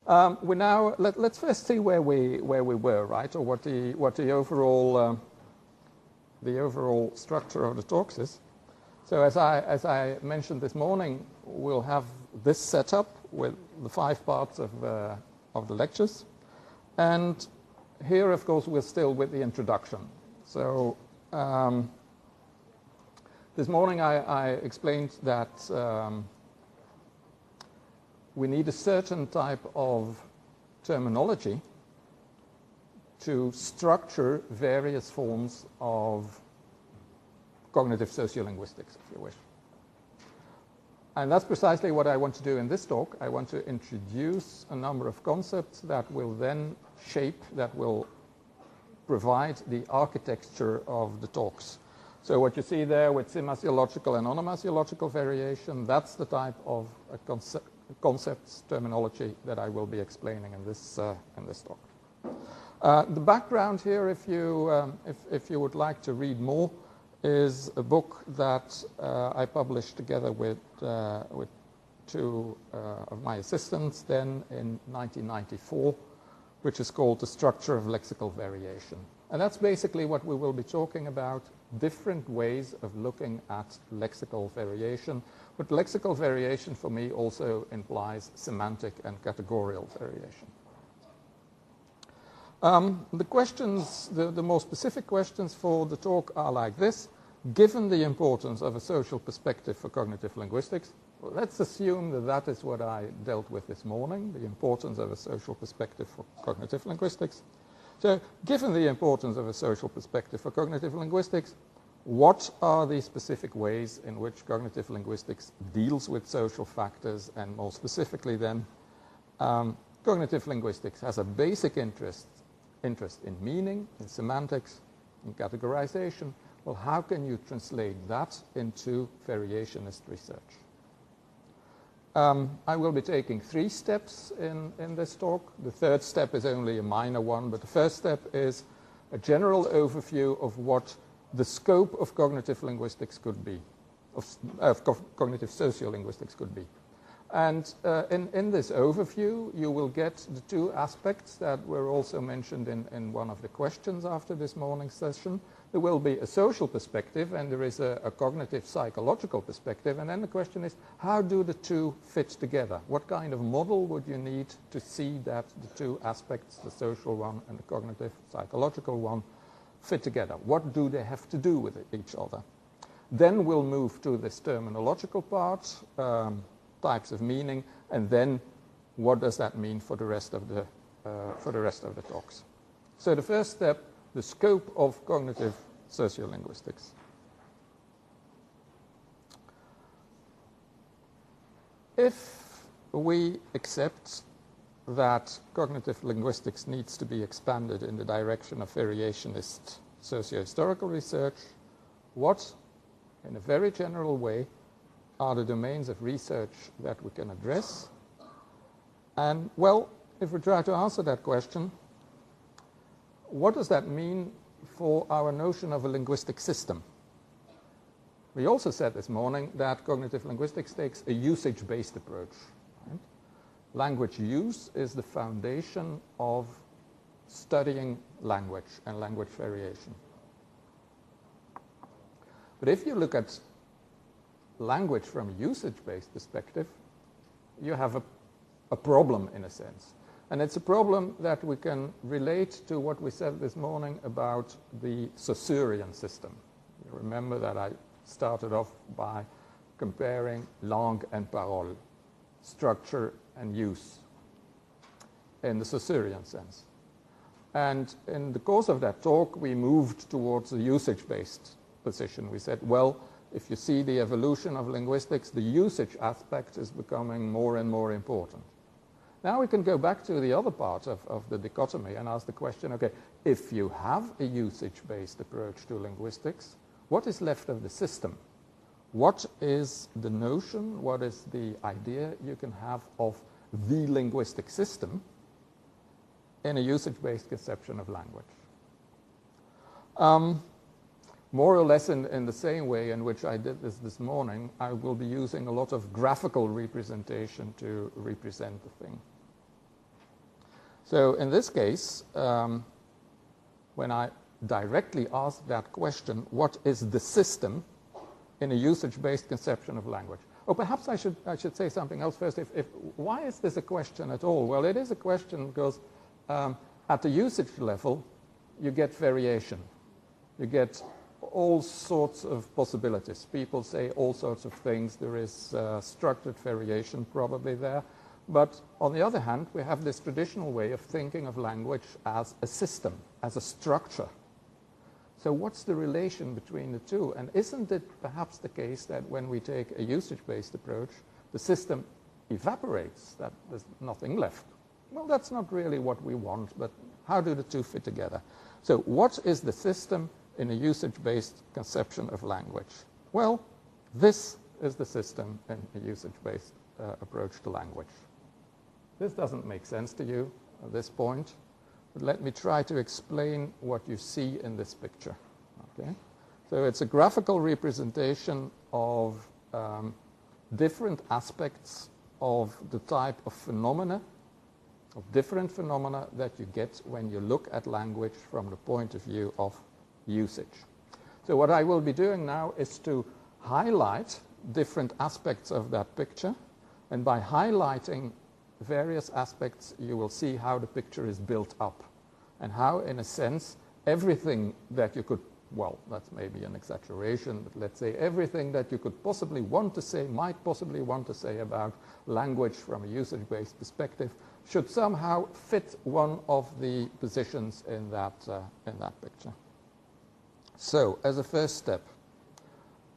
Let's first see where we were, right, or what the overall structure of the talks is. So as I mentioned this morning, we'll have this setup with the 5 parts of the lectures, and here, of course, we're still with the introduction. So this morning I explained that we need a certain type of terminology to structure various forms of cognitive sociolinguistics, if you wish. And that's precisely what I want to do in this talk. I want to introduce a number of concepts that will then shape, that will provide the architecture of the talks. So what you see there with semasiological and onomasiological variation, that's the type of concepts, terminology that I will be explaining in this talk. The background here, if you would like to read more, is a book that I published together with 2 of my assistants then in 1994, which is called The Structure of Lexical Variation. And that's basically what we will be talking about, different ways of looking at lexical variation. But lexical variation for me also implies semantic and categorial variation. The questions, the more specific questions for the talk are like this. Given the importance of a social perspective for cognitive linguistics, well, let's assume that that is what I dealt with this morning, the importance of a social perspective for cognitive linguistics. So, given the importance of a social perspective for cognitive linguistics, what are the specific ways in which cognitive linguistics deals with social factors, and more specifically then, cognitive linguistics has a basic interest in meaning, in semantics, in categorization. Well, how can you translate that into variationist research? I will be taking 3 steps in this talk. The 3rd step is only a minor one, but the first step is a general overview of what the scope of cognitive linguistics could be, of cognitive sociolinguistics could be. And in this overview, you will get the 2 aspects that were also mentioned in one of the questions after this morning's session. There will be a social perspective, and there is a cognitive psychological perspective. And then the question is, how do the 2 fit together? What kind of model would you need to see that the 2 aspects, the social one and the cognitive psychological one, fit together? What do they have to do with each other? Then we'll move to this terminological part, types of meaning, and then what does that mean for the rest of the talks. So the first step, the scope of cognitive sociolinguistics. If we accept that cognitive linguistics needs to be expanded in the direction of variationist socio-historical research, what, in a very general way, are the domains of research that we can address? And, well, if we try to answer that question, what does that mean for our notion of a linguistic system? We also said this morning that cognitive linguistics takes a usage-based approach. Right? Language use is the foundation of studying language and language variation. But if you look at language from a usage-based perspective, you have a problem in a sense. And it's a problem that we can relate to what we said this morning about the Saussurean system. You remember that I started off by comparing langue and parole, structure and use, in the Saussurean sense. And in the course of that talk, we moved towards a usage-based position. We said, well, if you see the evolution of linguistics, the usage aspect is becoming more and more important. Now we can go back to the other part of the dichotomy and ask the question, okay, if you have a usage-based approach to linguistics, what is left of the system? What is the notion, what is the idea you can have of the linguistic system in a usage-based conception of language? More or less in the same way in which I did this morning, I will be using a lot of graphical representation to represent the thing. So in this case, when I directly ask that question, what is the system in a usage-based conception of language? Oh, perhaps I should say something else first. Why is this a question at all? Well, it is a question because at the usage level, you get variation. You get all sorts of possibilities. People say all sorts of things. There is structured variation probably there. But on the other hand, we have this traditional way of thinking of language as a system, as a structure. So what's the relation between the two? And isn't it perhaps the case that when we take a usage-based approach, the system evaporates, that there's nothing left? Well, that's not really what we want, but how do the two fit together? So what is the system in a usage-based conception of language? Well, this is the system in a usage-based approach to language. This doesn't make sense to you at this point, but let me try to explain what you see in this picture. Okay? So it's a graphical representation of different aspects of the type of phenomena, of different phenomena that you get when you look at language from the point of view of usage. So what I will be doing now is to highlight different aspects of that picture, and by highlighting various aspects, you will see how the picture is built up and how, in a sense, everything that you could, well, that's maybe an exaggeration, but let's say everything that you could possibly want to say, might possibly want to say about language from a usage-based perspective should somehow fit one of the positions in that picture. So, as a first step,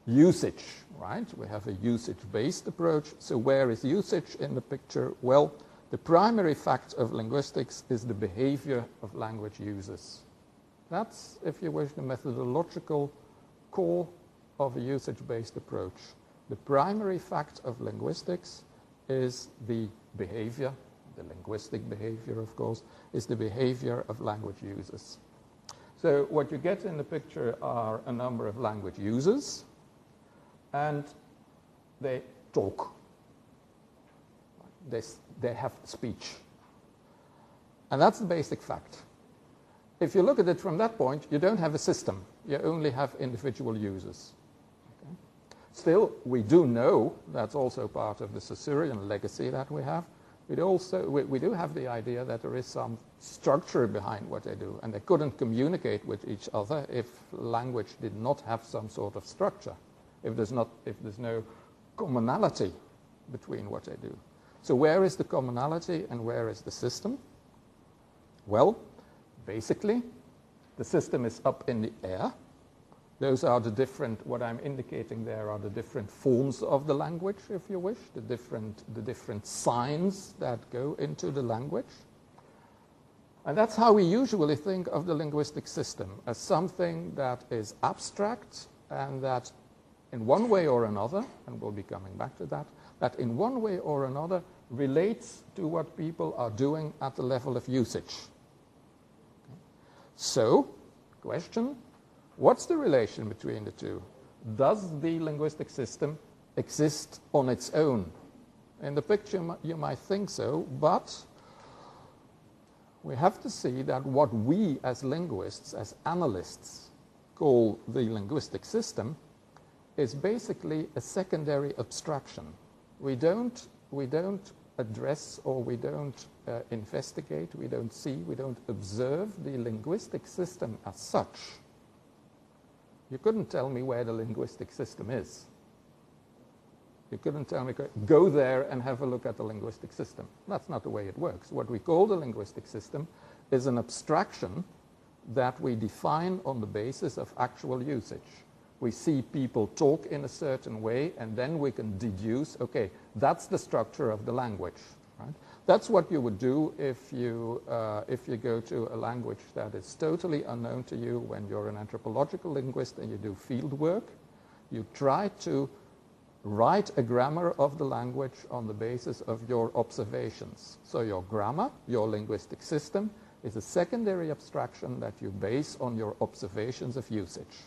usage, right? We have a usage-based approach. So where is usage in the picture? Well, the primary fact of linguistics is the behavior of language users. That's, if you wish, the methodological core of a usage-based approach. The primary fact of linguistics is the behavior, the linguistic behavior, of course, is the behavior of language users. So what you get in the picture are a number of language users, and they talk. They have speech. And that's the basic fact. If you look at it from that point, you don't have a system. You only have individual users. Okay? Still, we do know, that's also part of the Saussurean legacy that we have, we do have the idea that there is some structure behind what they do, and they couldn't communicate with each other if language did not have some sort of structure, if there's no commonality between what they do. So where is the commonality and where is the system? Well, basically, the system is up in the air. Those are the different, what I'm indicating there are the different forms of the language, if you wish, the different signs that go into the language. And that's how we usually think of the linguistic system, as something that is abstract and that in one way or another, and we'll be coming back to that, that in one way or another relates to what people are doing at the level of usage. Okay. So, question, what's the relation between the two? Does the linguistic system exist on its own? In the picture, you might think so, but we have to see that what we as linguists, as analysts, call the linguistic system is basically a secondary abstraction. We don't address or we don't investigate, we don't see, we don't observe the linguistic system as such. You couldn't tell me where the linguistic system is. You couldn't tell me, go there and have a look at the linguistic system. That's not the way it works. What we call the linguistic system is an abstraction that we define on the basis of actual usage. We see people talk in a certain way, and then we can deduce, okay, that's the structure of the language. Right? That's what you would do if you go to a language that is totally unknown to you when you're an anthropological linguist and you do field work. You try to write a grammar of the language on the basis of your observations. So your grammar, your linguistic system, is a secondary abstraction that you base on your observations of usage.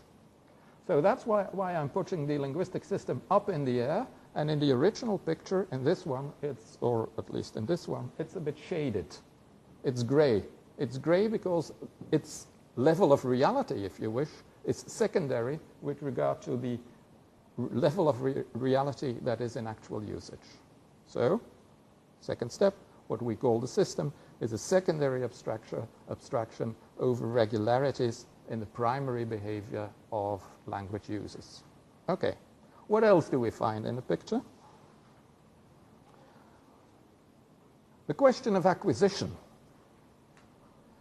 So that's why I'm putting the linguistic system up in the air, and in the original picture, in this one, or at least in this one, it's a bit shaded. It's gray. It's gray because its level of reality, if you wish, is secondary with regard to the level of reality that is in actual usage. So, second step, what we call the system is a secondary abstraction over regularities in the primary behavior of language users. Okay, what else do we find in the picture? The question of acquisition.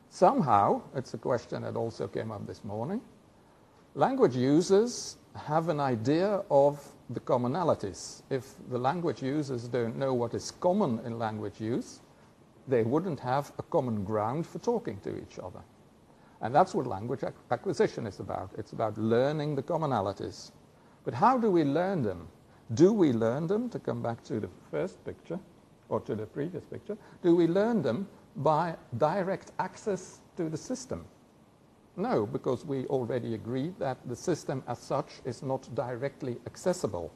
Somehow, it's a question that also came up this morning, language users have an idea of the commonalities. If the language users don't know what is common in language use, they wouldn't have a common ground for talking to each other. And that's what language acquisition is about. It's about learning the commonalities. But how do we learn them? Do we learn them, to come back to the first picture, or to the previous picture, do we learn them by direct access to the system? No, because we already agreed that the system as such is not directly accessible.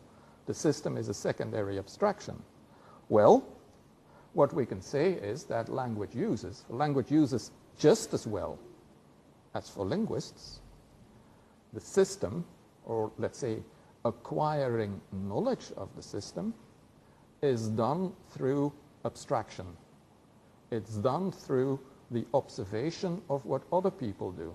The system is a secondary abstraction. Well, what we can say is that language users just as well as for linguists, the system, or let's say acquiring knowledge of the system, is done through abstraction. It's done through the observation of what other people do.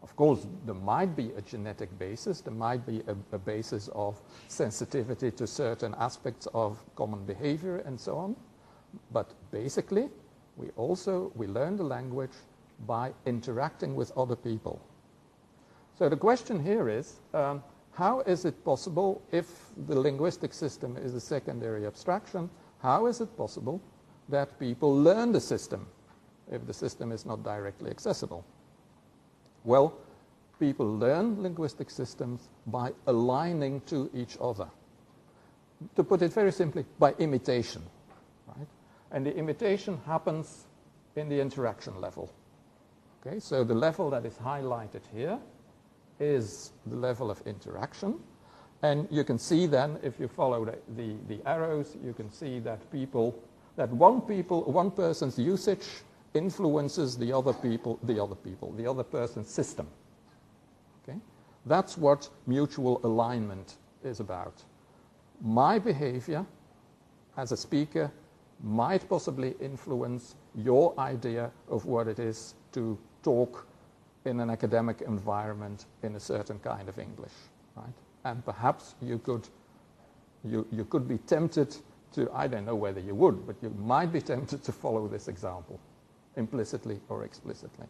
Of course, there might be a genetic basis, there might be a basis of sensitivity to certain aspects of common behavior and so on, but basically we learn the language by interacting with other people. So the question here is, how is it possible, if the linguistic system is a secondary abstraction, how is it possible that people learn the system if the system is not directly accessible? Well, people learn linguistic systems by aligning to each other. To put it very simply, by imitation, right? And the imitation happens in the interaction level. Okay, so the level that is highlighted here is the level of interaction. And you can see then, if you follow the arrows, you can see that one person's usage influences the other person's system. Okay? That's what mutual alignment is about. My behavior as a speaker might possibly influence your idea of what it is to talk in an academic environment in a certain kind of English, right? And perhaps you could be tempted to, I don't know whether you would, but you might be tempted to follow this example, implicitly or explicitly.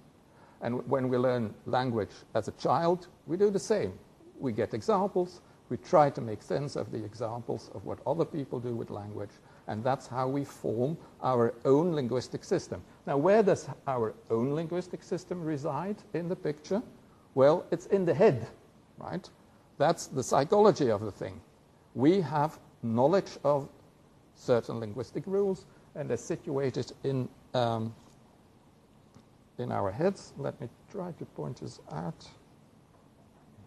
And when we learn language as a child, we do the same. We get examples, we try to make sense of the examples of what other people do with language, and that's how we form our own linguistic system. Now, where does our own linguistic system reside in the picture? Well, it's in the head, right? That's the psychology of the thing. We have knowledge of certain linguistic rules, and they're situated in our heads. Let me try to point this out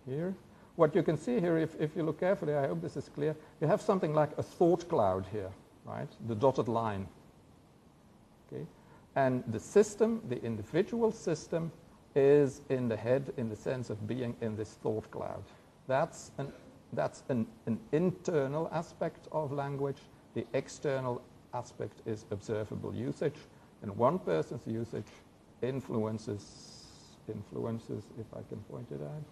here. What you can see here, if you look carefully, I hope this is clear, you have something like a thought cloud here, right? The dotted line. Okay? And the system, the individual system, is in the head in the sense of being in this thought cloud. That's an internal aspect of language. The external aspect is observable usage. And one person's usage influences, if I can point it out,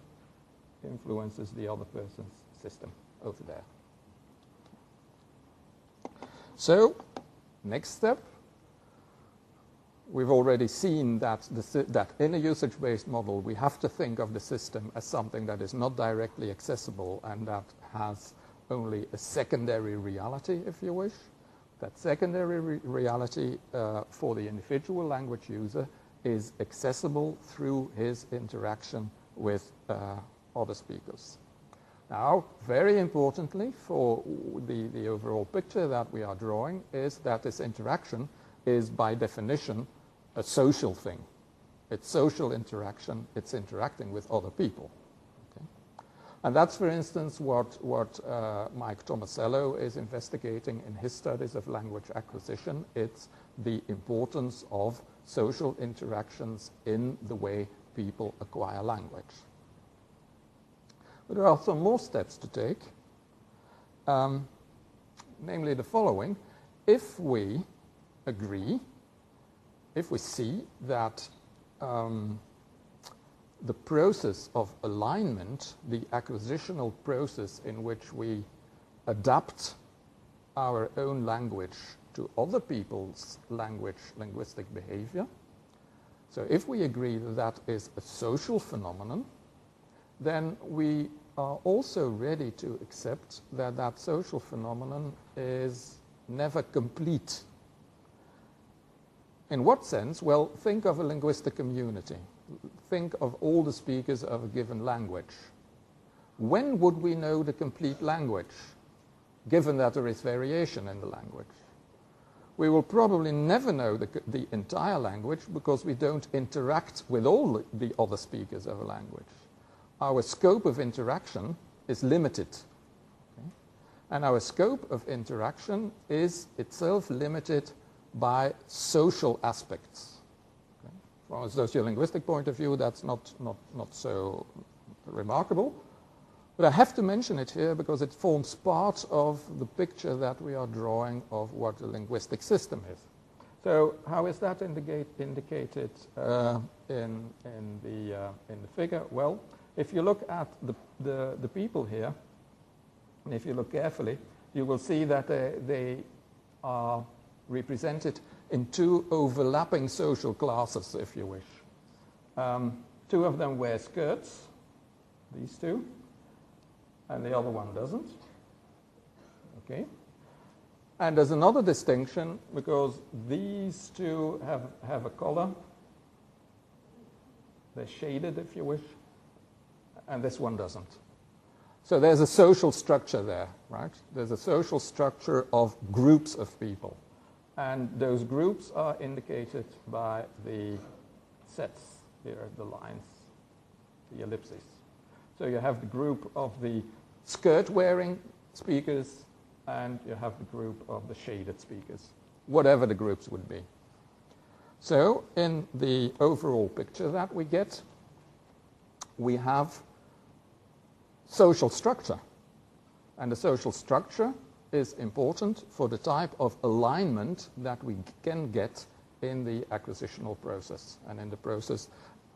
influences the other person's system over there. So, next step. We've already seen that in a usage-based model, we have to think of the system as something that is not directly accessible and that has only a secondary reality, if you wish. That secondary reality for the individual language user is accessible through his interaction with other speakers. Now, very importantly for the overall picture that we are drawing is that this interaction is by definition a social thing. It's social interaction, it's interacting with other people. Okay? And that's, for instance, what Mike Tomasello is investigating in his studies of language acquisition. It's the importance of social interactions in the way people acquire language. But there are some more steps to take, namely the following. If we agree, if we see that the process of alignment, the acquisitional process in which we adapt our own language to other people's linguistic behavior, so if we agree that that is a social phenomenon, then we are also ready to accept that that social phenomenon is never complete. In what sense? Well, think of a linguistic community. Think of all the speakers of a given language. When would we know the complete language, given that there is variation in the language? We will probably never know the entire language because we don't interact with all the other speakers of a language. Our scope of interaction is limited. Okay? And our scope of interaction is itself limited by social aspects. Okay? From a sociolinguistic point of view, that's not so remarkable. But I have to mention it here because it forms part of the picture that we are drawing of what a linguistic system is. So how is that indicated in the figure? Well, if you look at the people here, and if you look carefully, you will see that they are represented in two overlapping social classes, if you wish. Two of them wear skirts, these two, and the other one doesn't. Okay. And there's another distinction because these two have a color. They're shaded, if you wish, and this one doesn't. So there's a social structure there, right? There's a social structure of groups of people. And those groups are indicated by the sets here, the lines, the ellipses. So you have the group of the skirt-wearing speakers, and you have the group of the shaded speakers, whatever the groups would be. So in the overall picture that we get, we have social structure. And the social structure is important for the type of alignment that we can get in the acquisitional process and in the process.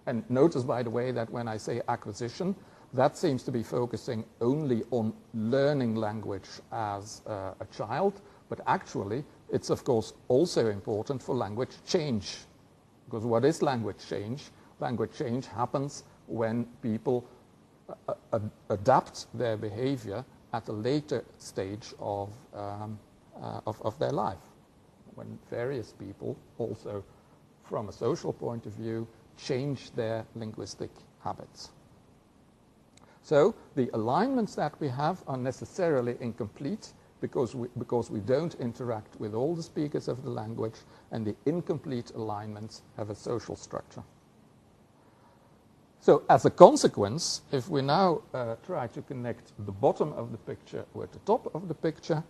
And notice, by the way, that when I say acquisition, that seems to be focusing only on learning language as a child, but actually it's of course also important for language change. Because what is language change? Language change happens when people adapt their behavior at a later stage of their life, when various people also, from a social point of view, change their linguistic habits. So the alignments that we have are necessarily incomplete because we don't interact with all the speakers of the language, and the incomplete alignments have a social structure. So as a consequence, if we now try to connect the bottom of the picture with the top of the picture,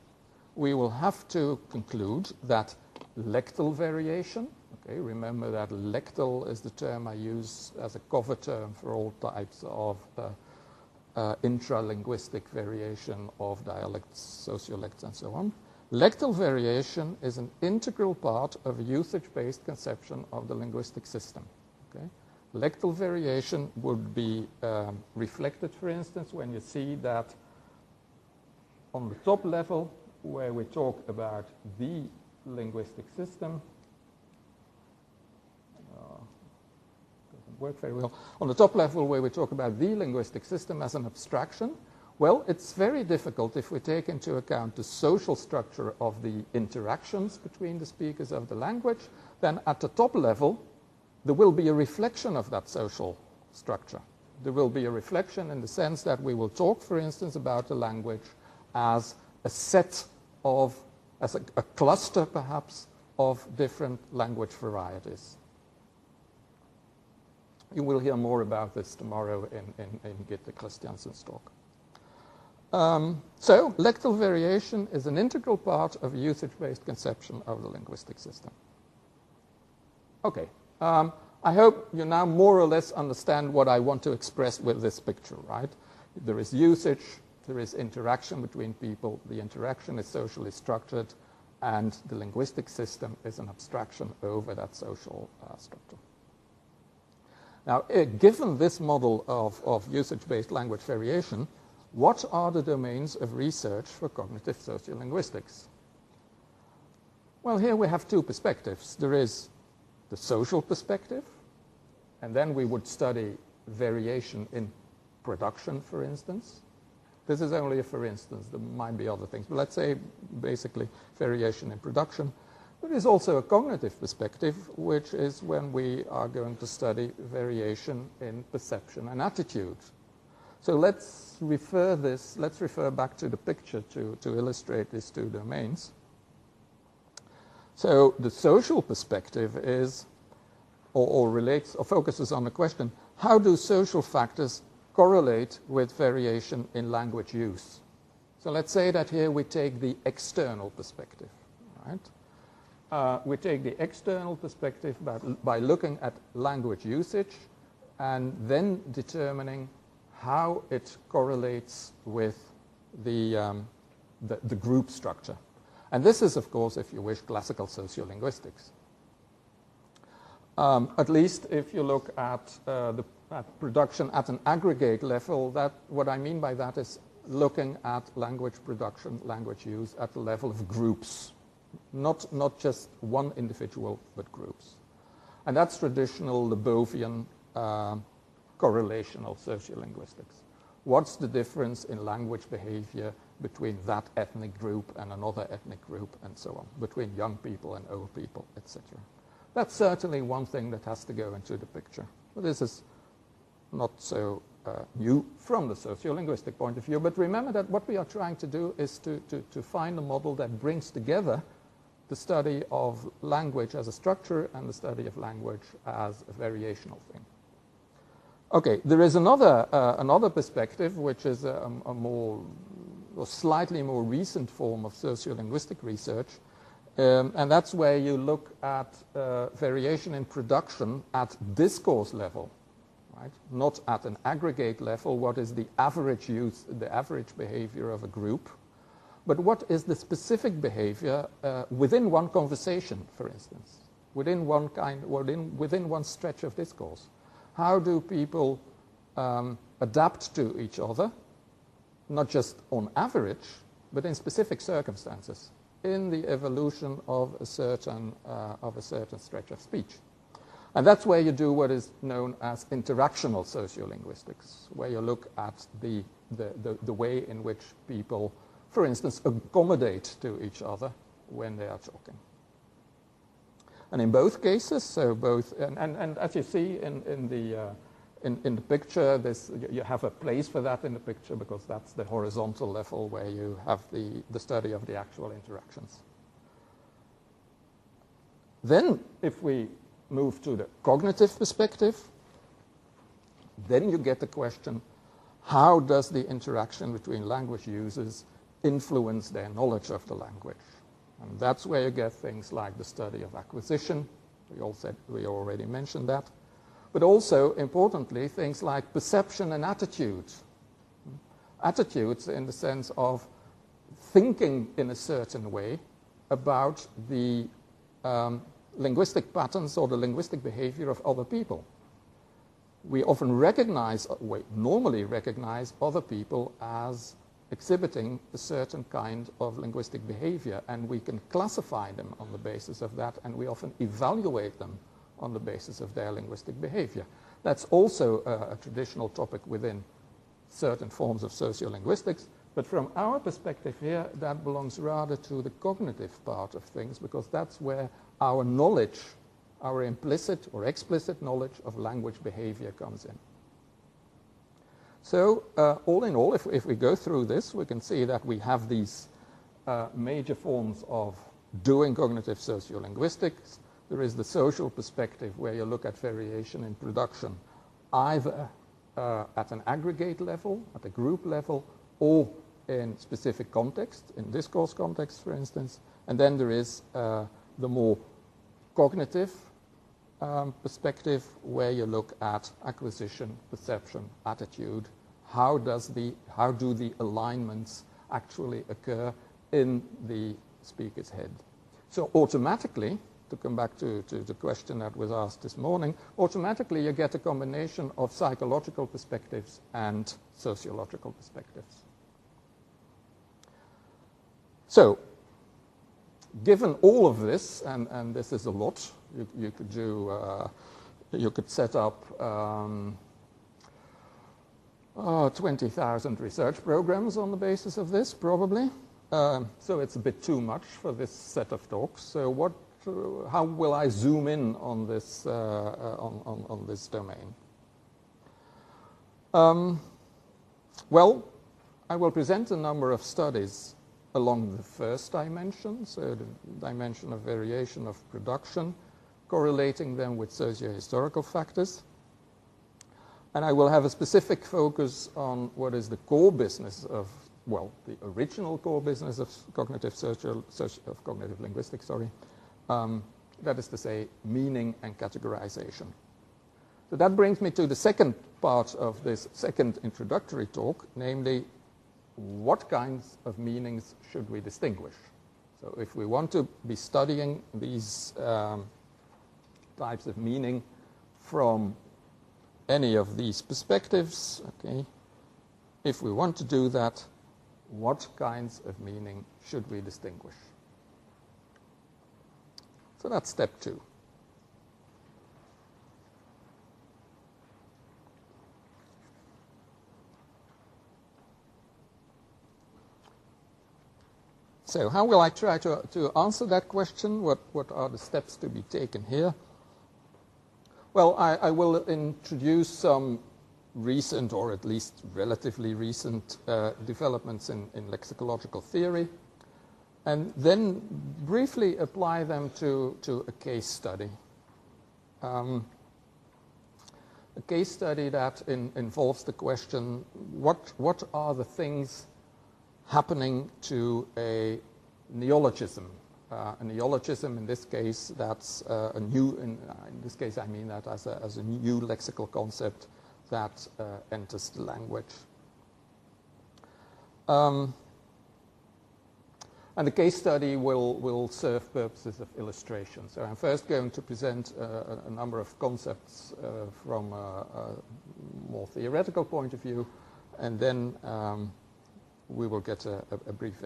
we will have to conclude that lectal variation, okay, remember that lectal is the term I use as a cover term for all types of intralinguistic variation of dialects, sociolects, and so on. Lectal variation is an integral part of a usage-based conception of the linguistic system. Okay? Lectal variation would be reflected, for instance, when you see that on the top level, where we talk about the linguistic system, doesn't work very well. On the top level, where we talk about the linguistic system as an abstraction, well, it's very difficult if we take into account the social structure of the interactions between the speakers of the language. Then at the top level, there will be a reflection of that social structure. There will be a reflection in the sense that we will talk, for instance, about the language as a set of, as a cluster perhaps, of different language varieties. You will hear more about this tomorrow in Gitte Christiansen's talk. So lectal variation is an integral part of usage-based conception of the linguistic system. Okay. I hope you now more or less understand what I want to express with this picture, right? There is usage, there is interaction between people, the interaction is socially structured, and the linguistic system is an abstraction over that social structure. Now, given this model of usage-based language variation, what are the domains of research for cognitive sociolinguistics? Well, here we have two perspectives. There is the social perspective, and then we would study variation in production, for instance. This is only a for instance. There might be other things, but let's say basically variation in production. There is also a cognitive perspective, which is when we are going to study variation in perception and attitude. So let's refer back to the picture to illustrate these two domains. So the social perspective is, or relates, or focuses on the question, how do social factors correlate with variation in language use? So let's say that here we take the external perspective, right? We take the external perspective by looking at language usage and then determining how it correlates with the group structure. And this is, of course, if you wish, classical sociolinguistics. At least if you look at production at an aggregate level, what I mean by that is looking at language production, language use at the level of groups, not just one individual, but groups. And that's traditional Lebovian correlational sociolinguistics. What's the difference in language behavior between that ethnic group and another ethnic group, and so on, between young people and old people, etc. That's certainly one thing that has to go into the picture. But this is not so new from the sociolinguistic point of view. But remember that what we are trying to do is to find a model that brings together the study of language as a structure and the study of language as a variational thing. Okay, there is another perspective, which is a slightly more recent form of sociolinguistic research, and that's where you look at variation in production at discourse level, right? Not at an aggregate level. What is the average use, the average behavior of a group, but what is the specific behavior within one conversation, for instance, within one stretch of discourse? How do people adapt to each other, not just on average, but in specific circumstances, in the evolution of a certain stretch of speech? And that's where you do what is known as interactional sociolinguistics, where you look at the way in which people, for instance, accommodate to each other when they are talking. And in both cases, so both, and as you see in the picture, you have a place for that in the picture because that's the horizontal level where you have the study of the actual interactions. Then, if we move to the cognitive perspective, then you get the question, how does the interaction between language users influence their knowledge of the language? And that's where you get things like the study of acquisition. We already mentioned that. But also, importantly, things like perception and attitude. Attitudes in the sense of thinking in a certain way about the linguistic patterns or the linguistic behavior of other people. We often normally recognize other people as exhibiting a certain kind of linguistic behavior, and we can classify them on the basis of that, and we often evaluate them on the basis of their linguistic behavior. That's also a traditional topic within certain forms of sociolinguistics, but from our perspective here, that belongs rather to the cognitive part of things, because that's where our knowledge, our implicit or explicit knowledge of language behavior comes in. So all in all, if we go through this, we can see that we have these major forms of doing cognitive sociolinguistics. There is the social perspective where you look at variation in production, either at an aggregate level, at a group level, or in specific context, in discourse context, for instance. And then there is the more cognitive perspective, where you look at acquisition, perception, attitude. How do the alignments actually occur in the speaker's head? So automatically, to come back to the question that was asked this morning, automatically you get a combination of psychological perspectives and sociological perspectives. So, given all of this, and this is a lot, you could do, you could set up 20,000 research programs on the basis of this, probably. So it's a bit too much for this set of talks. So how will I zoom in on this on this domain? Well, I will present a number of studies along the first dimension, so the dimension of variation of production, correlating them with socio-historical factors. And I will have a specific focus on what is the core business of, well, the original core business of cognitive linguistics, sorry. That is to say, meaning and categorization. So that brings me to the second part of this second introductory talk, namely, what kinds of meanings should we distinguish? So if we want to be studying these types of meaning from any of these perspectives, okay, if we want to do that, what kinds of meaning should we distinguish? So that's step 2. So how will I try to answer that question? What are the steps to be taken here? Well, I will introduce some recent, or at least relatively recent, developments in lexicological theory, and then briefly apply them to a case study. A case study that involves the question, what are the things happening to a neologism? A neologism, in this case, that's a new, in this case I mean that as a new lexical concept that enters the language. And the case study will serve purposes of illustration. So I'm first going to present a number of concepts from a more theoretical point of view, and then we will get a brief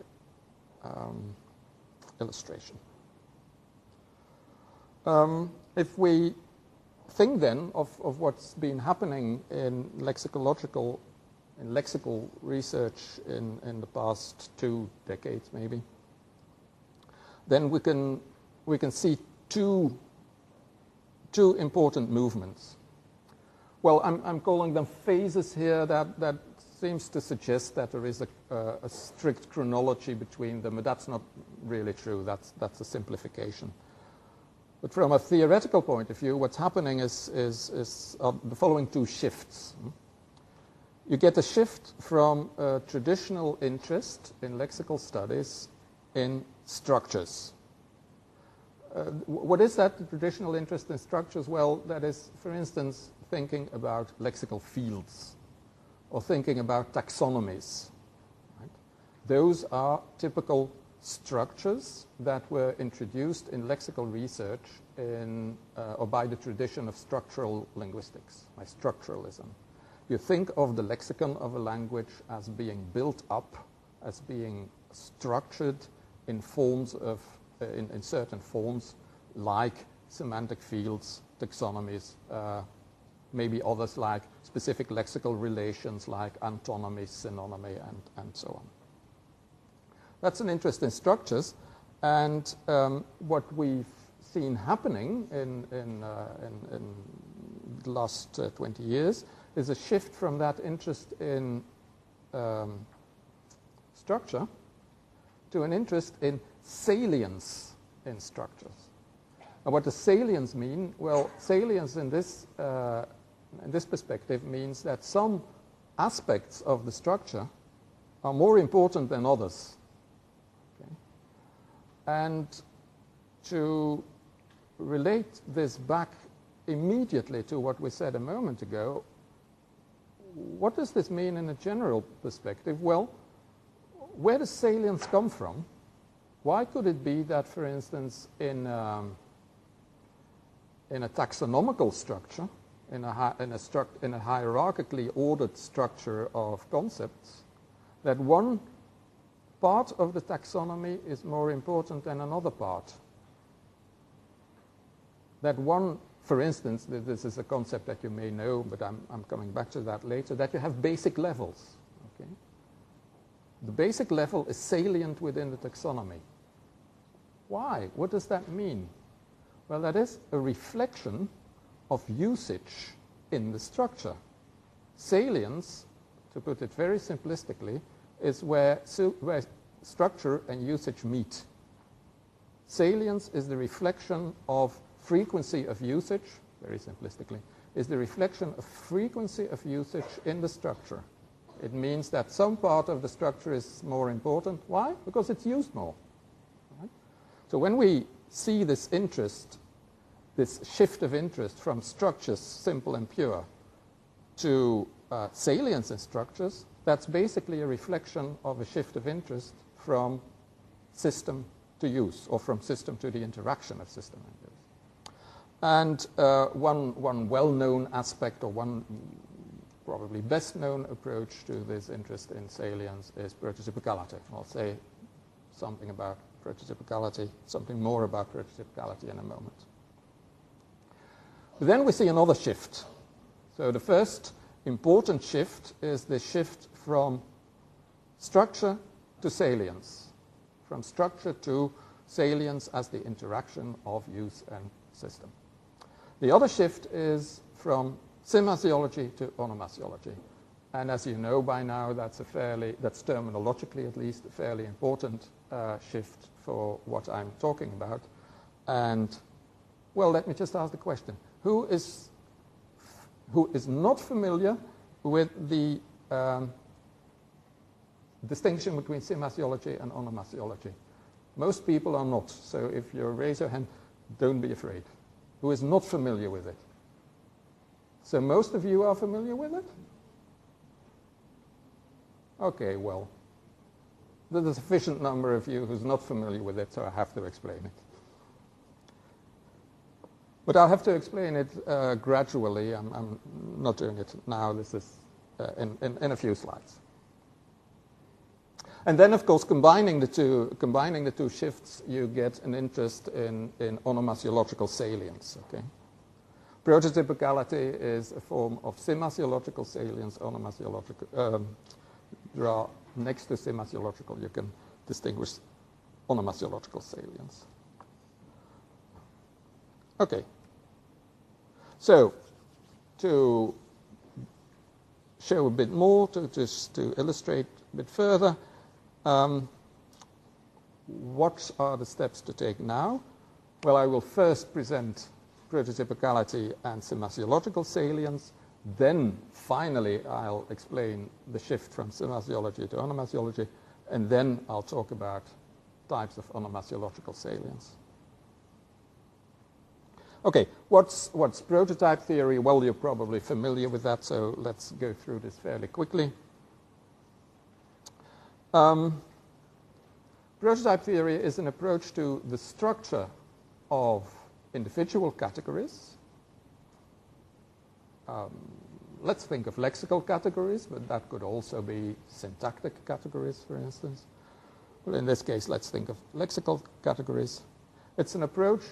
illustration. If we think then of what's been happening in lexical research in the past 2 decades maybe, then we can see two important movements. Well, I'm calling them phases here. That seems to suggest that there is a strict chronology between them, but that's not really true. That's a simplification. But from a theoretical point of view, what's happening is the following 2 shifts. You get a shift from a traditional interest in lexical studies in structures. What is that, the traditional interest in structures? Well, that is, for instance, thinking about lexical fields or thinking about taxonomies. Right? Those are typical structures that were introduced in lexical research or by the tradition of structural linguistics, by structuralism. You think of the lexicon of a language as being built up, as being structured in forms of, in certain forms, like semantic fields, taxonomies, maybe others like specific lexical relations like antonymy, synonymy, and so on. That's an interest in structures, and what we've seen happening in the last 20 years is a shift from that interest in structure to an interest in salience in structures. And what does salience mean? Well, salience in this perspective means that some aspects of the structure are more important than others. Okay? And to relate this back immediately to what we said a moment ago, what does this mean in a general perspective? Well, where does salience come from? Why could it be that, for instance, in a taxonomical structure, in a hierarchically ordered structure of concepts, that one part of the taxonomy is more important than another part? That one, for instance, this is a concept that you may know, but I'm coming back to that later, that you have basic levels. Okay? The basic level is salient within the taxonomy. Why? What does that mean? Well, that is a reflection of usage in the structure. Salience, to put it very simplistically, is where structure and usage meet. Salience is the reflection of frequency of usage, very simplistically, is the reflection of frequency of usage in the structure. It means that some part of the structure is more important. Why? Because it's used more. Right? So when we see this interest, this shift of interest from structures, simple and pure, to salience in structures, that's basically a reflection of a shift of interest from system to use, or from system to the interaction of system and use. And one well-known aspect, or one probably best-known approach to this interest in salience is prototypicality. I'll say something about prototypicality, something more about prototypicality in a moment. But then we see another shift. So the first important shift is the shift from structure to salience, from structure to salience as the interaction of use and system. The other shift is from semasiology to onomasiology. And as you know by now, that's terminologically at least, a fairly important shift for what I'm talking about. And, well, let me just ask the question. Who is not familiar with the distinction between semasiology and onomasiology? Most people are not. So if you raise your hand, don't be afraid. Who is not familiar with it? So most of you are familiar with it? Okay, well, there's a sufficient number of you who's not familiar with it, so I have to explain it. But I'll have to explain it gradually. I'm not doing it now. This is in a few slides. And then, of course, combining the two shifts, you get an interest in onomasiological salience. Okay? Prototypicality is a form of semasiological salience. Onomasiological, there are next to semasiological, you can distinguish onomasiological salience. Okay. So, to show a bit more, to illustrate a bit further, what are the steps to take now? Well, I will first present prototypicality and semasiological salience. Then, finally, I'll explain the shift from semasiology to onomasiology. And then I'll talk about types of onomasiological salience. Okay, what's prototype theory? Well, you're probably familiar with that, so let's go through this fairly quickly. Prototype theory is an approach to the structure of individual categories. Let's think of lexical categories, but that could also be syntactic categories, for instance. Well, in this case, let's think of lexical categories. It's an approach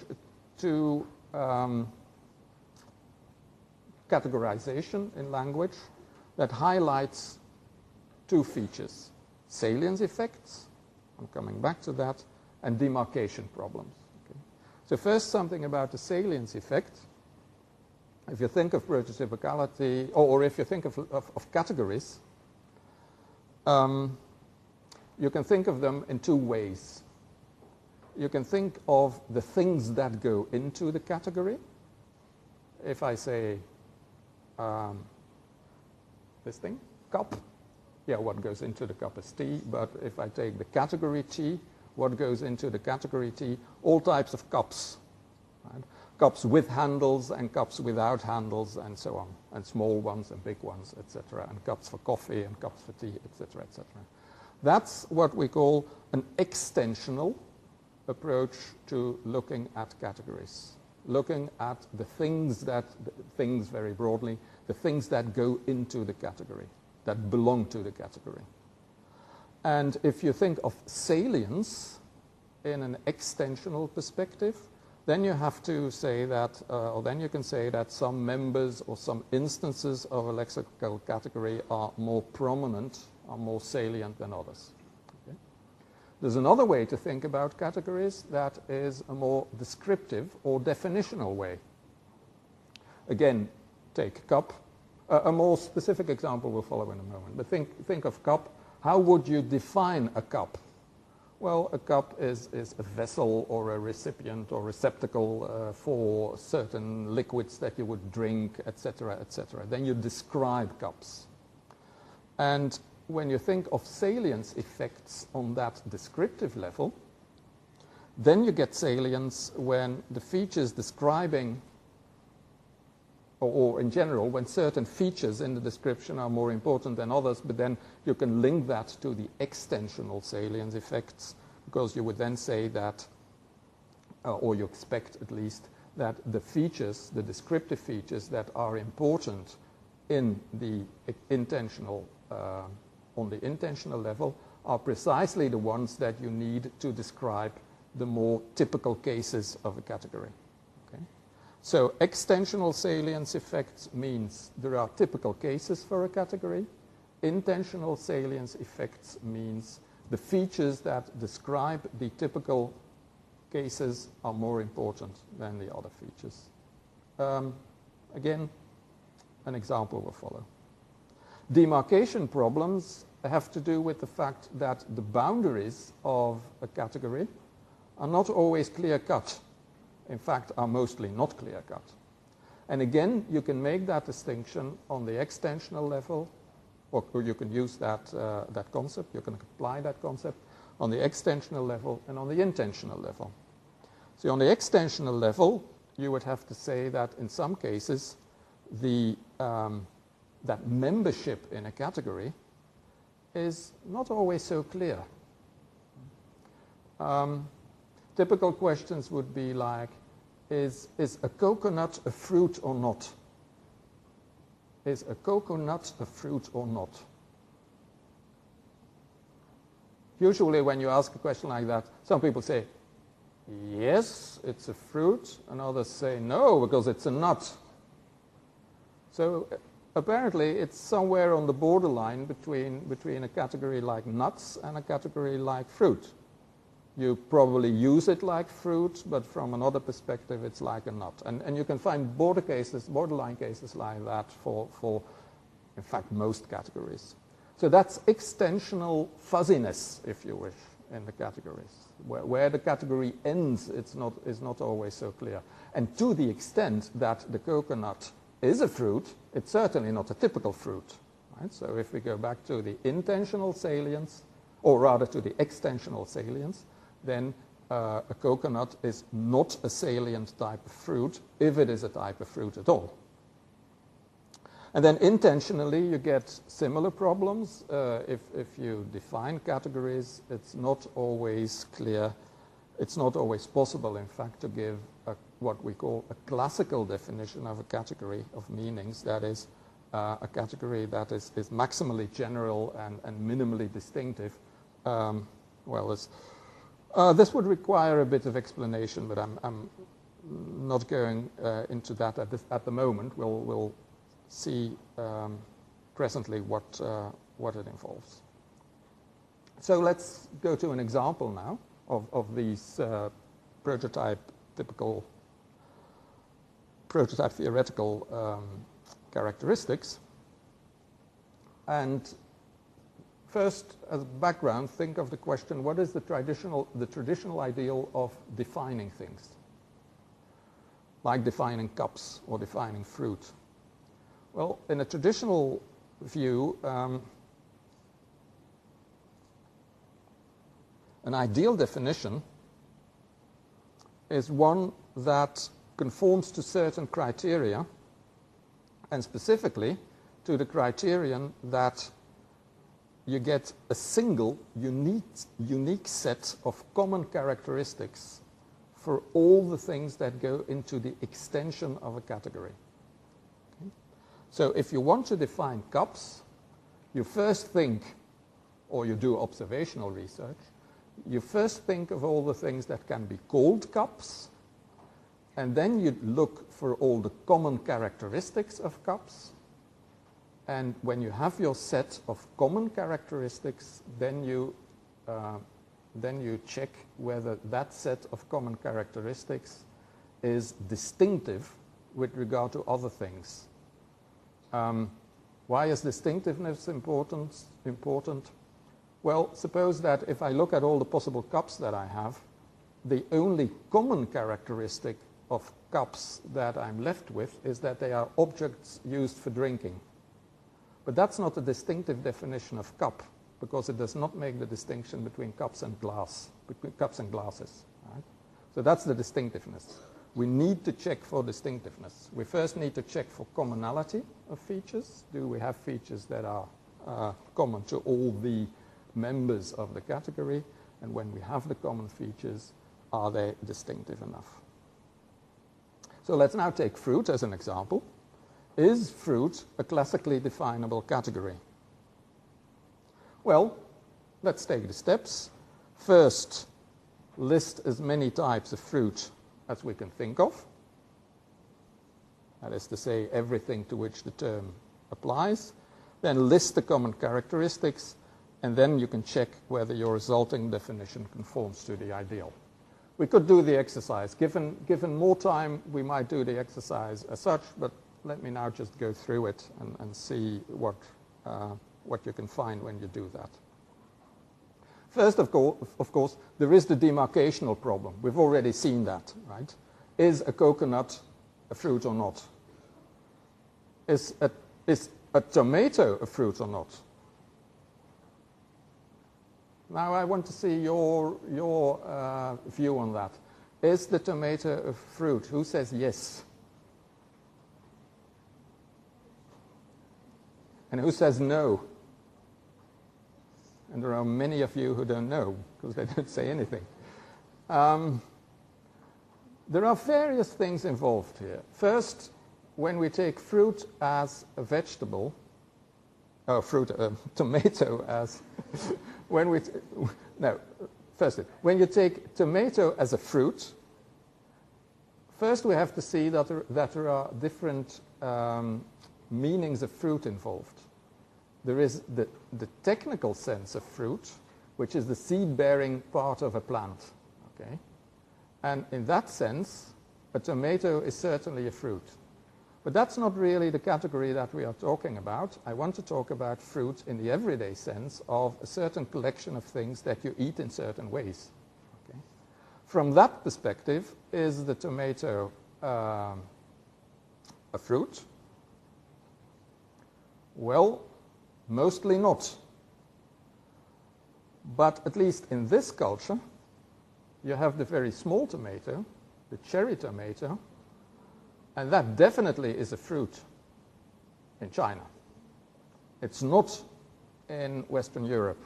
to categorization in language that highlights two features: salience effects, I'm coming back to that, and demarcation problems. Okay. So first, something about the salience effect. If you think of prototypicality, or if you think of categories, you can think of them in two ways. You can think of the things that go into the category. If I say this thing, cup, yeah, what goes into the cup is tea, but if I take the category tea, what goes into the category tea? All types of cups, right? Cups with handles and cups without handles and so on, and small ones and big ones, etc., and cups for coffee and cups for tea, etc., etc. That's what we call an extensional approach to looking at categories, looking at the things very broadly, the things that go into the category, that belong to the category. And if you think of salience in an extensional perspective, then you have to say that, or then you can say that some members or some instances of a lexical category are more prominent, are more salient than others. Okay? There's another way to think about categories that is a more descriptive or definitional way. Again, take cup. A more specific example will follow in a moment. But think of cup. How would you define a cup? Well, a cup is a vessel or a recipient or receptacle for certain liquids that you would drink, etc., etc. Then you describe cups. And when you think of salience effects on that descriptive level, then you get salience when the features describing, or in general, when certain features in the description are more important than others, but then you can link that to the extensional salience effects, because you would then say that, or you expect at least, that the features, the descriptive features that are important in the intentional, on the intentional level are precisely the ones that you need to describe the more typical cases of a category. So extensional salience effects means there are typical cases for a category. Intentional salience effects means the features that describe the typical cases are more important than the other features. Again, an example will follow. Demarcation problems have to do with the fact that the boundaries of a category are not always clear-cut. In fact, are mostly not clear-cut. And again, you can make that distinction on the extensional level, or you can use that concept, you can apply that concept on the extensional level and on the intentional level. So on the extensional level, you would have to say that in some cases, that membership in a category is not always so clear. Typical questions would be like, is a coconut a fruit or not? Is a coconut a fruit or not? Usually when you ask a question like that, some people say, yes, it's a fruit, and others say, no, because it's a nut. So apparently it's somewhere on the borderline between a category like nuts and a category like fruit. You probably use it like fruit, but from another perspective, it's like a nut. And you can find borderline cases like that for, in fact, most categories. So that's extensional fuzziness, if you wish, in the categories. Where the category ends, is not always so clear. And to the extent that the coconut is a fruit, it's certainly not a typical fruit. Right? So if we go back to the intentional salience, or rather to the extensional salience, then a coconut is not a salient type of fruit, if it is a type of fruit at all. And then intentionally, you get similar problems. If you define categories, it's not always clear. It's not always possible, in fact, to give what we call a classical definition of a category of meanings. That is, a category that is maximally general and minimally distinctive. This would require a bit of explanation, but I'm not going into that at the moment. We'll see presently what it involves. So let's go to an example now of these prototype theoretical characteristics. And first, as background, think of the question, what is the traditional ideal of defining things? Like defining cups or defining fruit. Well, in a traditional view, An ideal definition is one that conforms to certain criteria, and specifically to the criterion that you get a single unique set of common characteristics for all the things that go into the extension of a category. Okay? So if you want to define cups, you first think, or you do observational research, you first think of all the things that can be called cups, and then you look for all the common characteristics of cups. And when you have your set of common characteristics, then you check whether that set of common characteristics is distinctive with regard to other things. Why is distinctiveness important? Well, suppose that if I look at all the possible cups that I have, the only common characteristic of cups that I'm left with is that they are objects used for drinking. But that's not a distinctive definition of cup, because it does not make the distinction between cups and glass, between cups and glasses. Right? So that's the distinctiveness. We need to check for distinctiveness. We first need to check for commonality of features. Do we have features that are common to all the members of the category? And when we have the common features, are they distinctive enough? So let's now take fruit as an example. Is fruit a classically definable category? Well, let's take the steps. First, list as many types of fruit as we can think of. That is to say, everything to which the term applies. Then list the common characteristics, and then you can check whether your resulting definition conforms to the ideal. We could do the exercise. Given more time, we might do the exercise as such, but let me now just go through it and see what you can find when you do that. First, of course, there is the demarcational problem. We've already seen that, right? Is a coconut a fruit or not? Is a tomato a fruit or not? Now I want to see your view on that. Is the tomato a fruit? Who says yes? And who says no? And there are many of you who don't know, because they don't say anything. There are various things involved here. First, when we take fruit as a vegetable, tomato as, when you take tomato as a fruit, first we have to see that there are different meanings of fruit involved. There is the technical sense of fruit, which is the seed-bearing part of a plant. Okay? And in that sense, a tomato is certainly a fruit. But that's not really the category that we are talking about. I want to talk about fruit in the everyday sense of a certain collection of things that you eat in certain ways. Okay? From that perspective, is the tomato a fruit? Well, mostly not. But at least in this culture, you have the very small tomato, the cherry tomato, and that definitely is a fruit in China. It's not in Western Europe.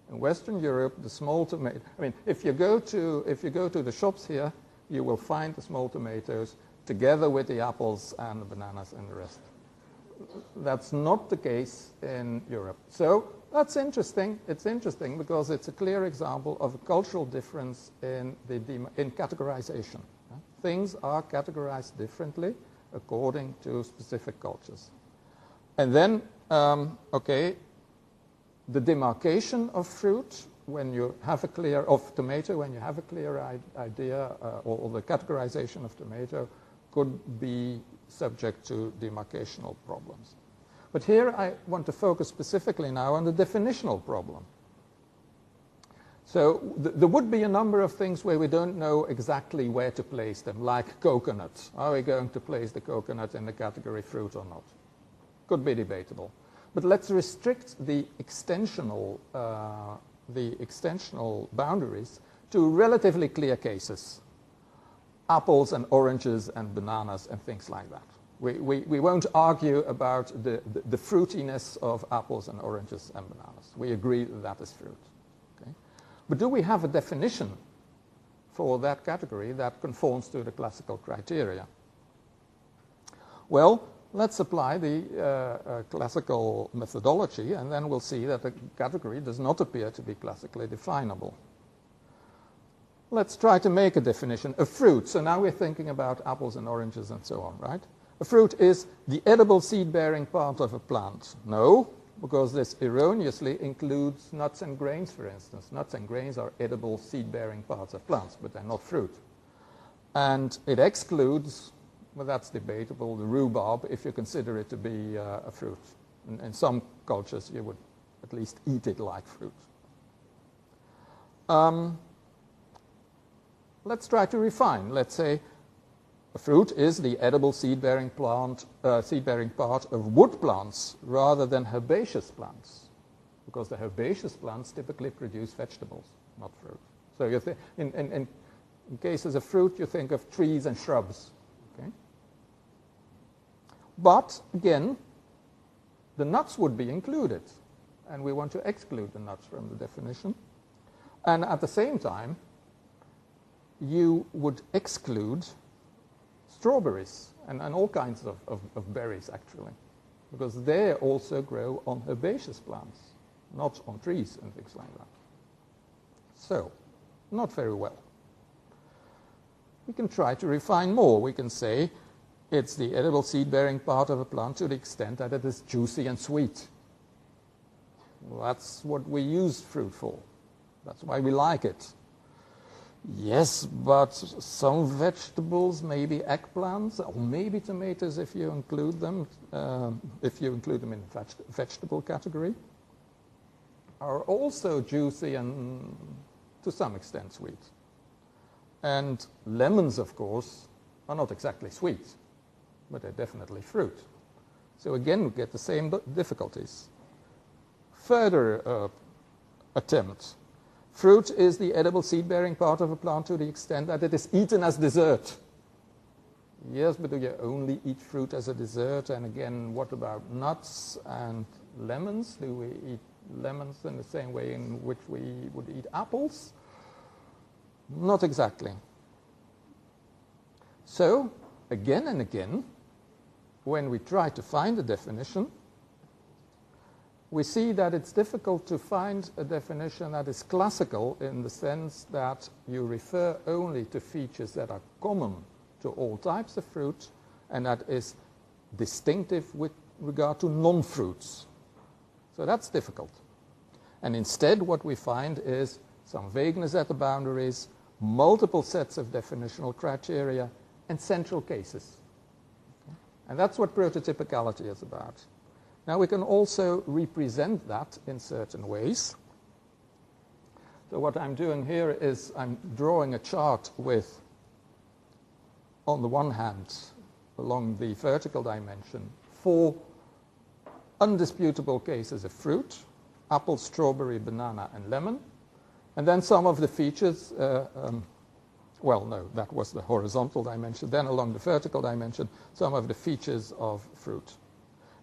In Western Europe, the small tomato, I mean, if you go to the shops here, you will find the small tomatoes together with the apples and the bananas and the rest. That's not the case in Europe. So that's interesting. It's interesting because it's a clear example of a cultural difference in categorization. Things are categorized differently according to specific cultures. And then, the demarcation of fruit, when you have a clear, of tomato, when you have a clear idea, or the categorization of tomato could be subject to demarcational problems. But here I want to focus specifically now on the definitional problem. So there would be a number of things where we don't know exactly where to place them, like coconuts. Are we going to place the coconut in the category fruit or not? Could be debatable. But let's restrict the extensional the extensional boundaries to relatively clear cases. Apples and oranges and bananas and things like that. We won't argue about the fruitiness of apples and oranges and bananas. We agree that that is fruit. Okay? But do we have a definition for that category that conforms to the classical criteria? Well, let's apply the classical methodology, and then we'll see that the category does not appear to be classically definable. Let's try to make a definition. A fruit, so now we're thinking about apples and oranges and so on, right? A fruit is the edible seed-bearing part of a plant. No, because this erroneously includes nuts and grains, for instance. Nuts and grains are edible seed-bearing parts of plants, but they're not fruit. And it excludes, well, that's debatable, the rhubarb, if you consider it to be a fruit. In some cultures, you would at least eat it like fruit. Let's try to refine. Let's say a fruit is the edible seed-bearing part of wood plants rather than herbaceous plants, because the herbaceous plants typically produce vegetables, not fruit. So you in cases of fruit, you think of trees and shrubs. Okay? But again, the nuts would be included, and we want to exclude the nuts from the definition. And at the same time, you would exclude strawberries and all kinds of berries, actually, because they also grow on herbaceous plants, not on trees and things like that. So, not very well. We can try to refine more. We can say it's the edible seed-bearing part of a plant to the extent that it is juicy and sweet. Well, that's what we use fruit for. That's why we like it. Yes, but some vegetables, maybe eggplants, or maybe tomatoes if you include them in the vegetable category, are also juicy and to some extent sweet. And lemons, of course, are not exactly sweet, but they're definitely fruit. So again, we get the same difficulties. Further attempt. Fruit is the edible seed-bearing part of a plant to the extent that it is eaten as dessert. Yes, but do you only eat fruit as a dessert? And again, what about nuts and lemons? Do we eat lemons in the same way in which we would eat apples? Not exactly. So, again and again, when we try to find a definition, we see that it's difficult to find a definition that is classical in the sense that you refer only to features that are common to all types of fruit and that is distinctive with regard to non-fruits. So that's difficult. And instead what we find is some vagueness at the boundaries, multiple sets of definitional criteria, and central cases. Okay? And that's what prototypicality is about. Now we can also represent that in certain ways. So what I'm doing here is I'm drawing a chart with, on the one hand, along the vertical dimension, 4 undisputable cases of fruit: apple, strawberry, banana, and lemon. And then some of the features, well, no, that was the horizontal dimension. Then along the vertical dimension, some of the features of fruit.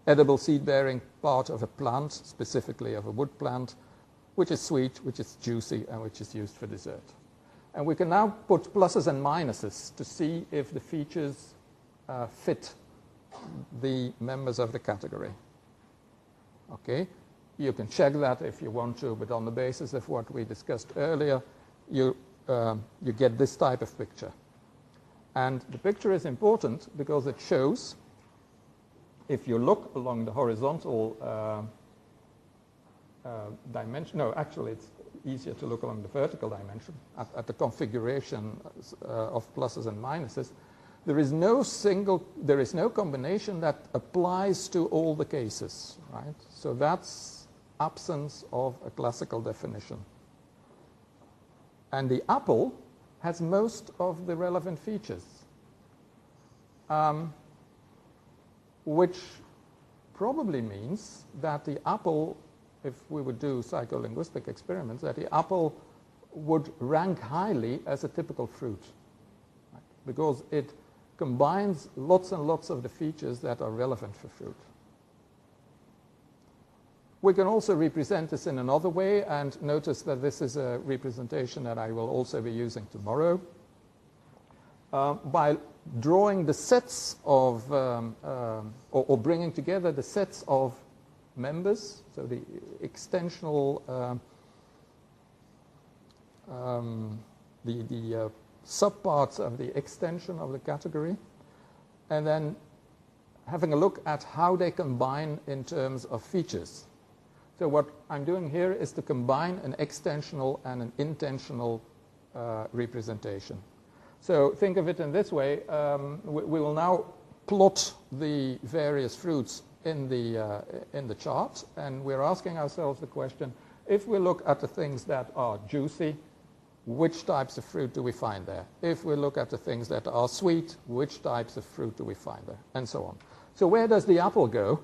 Edible seed-bearing part of a plant, specifically of a wood plant, which is sweet, which is juicy, and which is used for dessert. And we can now put pluses and minuses to see if the features fit the members of the category. Okay? You can check that if you want to, but on the basis of what we discussed earlier, you get this type of picture. And the picture is important because it shows, if you look along the horizontal dimension, no, actually it's easier to look along the vertical dimension, at the configuration of pluses and minuses, there is no combination that applies to all the cases, right? So that's absence of a classical definition. And the apple has most of the relevant features. Which probably means that the apple if we would do psycholinguistic experiments, that the apple would rank highly as a typical fruit, right? Because it combines lots and lots of the features that are relevant for fruit. We can also represent this in another way, and notice that this is a representation that I will also be using tomorrow. By drawing the sets of, or bringing together the sets of members, so the extensional, the subparts of the extension of the category, and then having a look at how they combine in terms of features. So what I'm doing here is to combine an extensional and an intentional representation. So think of it in this way. We will now plot the various fruits in the chart, and we're asking ourselves the question, if we look at the things that are juicy, which types of fruit do we find there? If we look at the things that are sweet, which types of fruit do we find there? And so on. So where does the apple go?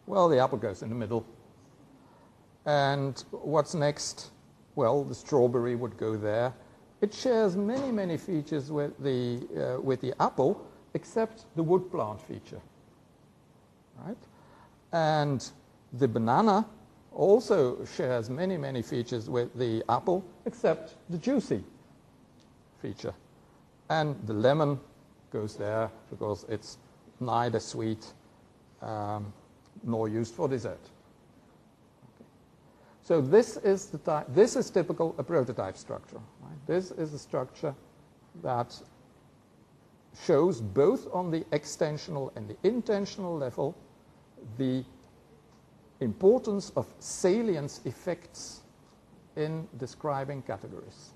Well, the apple goes in the middle. And what's next? Well, the strawberry would go there. It shares many, many features with the apple, except the wood plant feature, right? And the banana also shares many, many features with the apple, except the juicy feature. And the lemon goes there because it's neither sweet nor used for dessert. Okay. So this is typical a prototype structure. Right? This is a structure that shows both on the extensional and the intensional level the importance of salience effects in describing categories.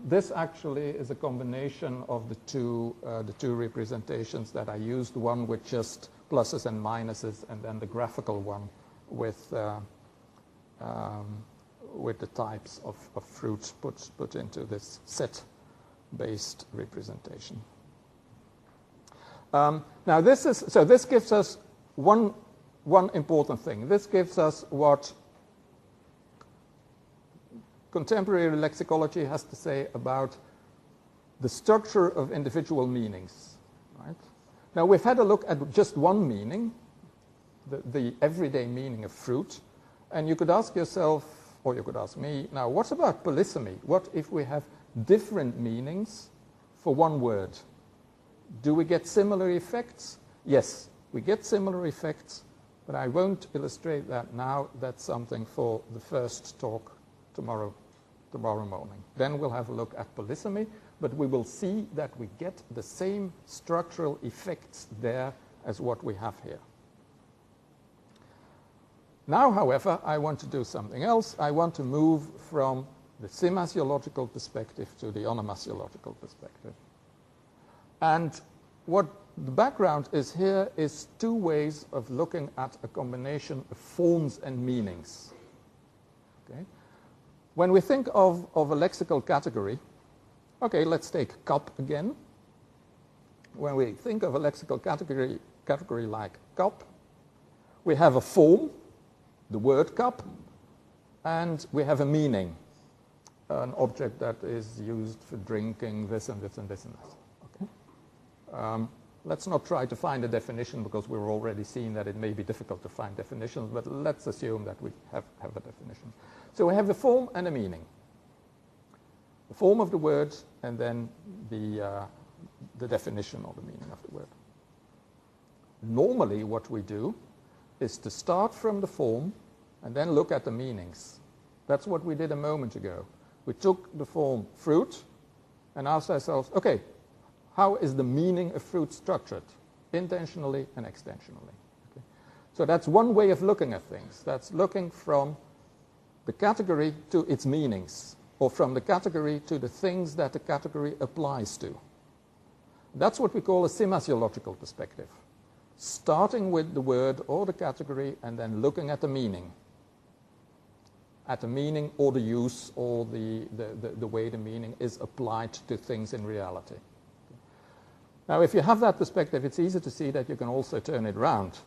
This actually is a combination of the two representations that I used, one with just pluses and minuses, and then the graphical one with the types of fruits put into this set-based representation. Now this gives us one important thing. This gives us what contemporary lexicology has to say about the structure of individual meanings. Right? Now we've had a look at just one meaning, the everyday meaning of fruit, and you could ask yourself, or you could ask me, now what about polysemy? What if we have different meanings for one word? Do we get similar effects? Yes, we get similar effects, but I won't illustrate that now. That's something for the first talk tomorrow morning. Then we'll have a look at polysemy, but we will see that we get the same structural effects there as what we have here. Now, however, I want to do something else. I want to move from the semasiological perspective to the onomasiological perspective. And what the background is here is two ways of looking at a combination of forms and meanings. Okay? When we think of a lexical category, okay, let's take cup again. When we think of a lexical category like cup, we have a form, the word cup, and we have a meaning, an object that is used for drinking this and this and this and that. Okay? Let's not try to find a definition because we've already seen that it may be difficult to find definitions, but let's assume that we have a definition. So we have the form and a meaning. The form of the word and then the definition of the meaning of the word. Normally what we do is to start from the form and then look at the meanings. That's what we did a moment ago. We took the form fruit and asked ourselves, okay, how is the meaning of fruit structured, intentionally and extensionally? Okay. So that's one way of looking at things. That's looking from the category to its meanings, or from the category to the things that the category applies to. That's what we call a semasiological perspective. Starting with the word or the category and then looking at the meaning. At the meaning or the use or the way the meaning is applied to things in reality. Now, if you have that perspective, it's easy to see that you can also turn it around.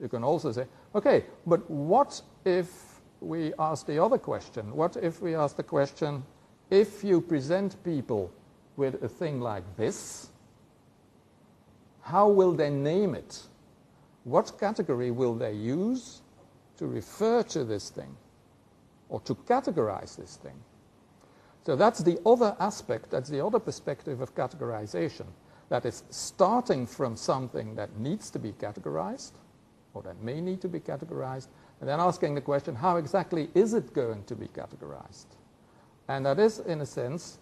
You can also say, okay, but what if we ask the other question? What if we ask the question, if you present people with a thing like this, how will they name it? What category will they use to refer to this thing or to categorize this thing? So that's the other aspect, that's the other perspective of categorization. That is starting from something that needs to be categorized or that may need to be categorized, and then asking the question, how exactly is it going to be categorized? And that is, in a sense,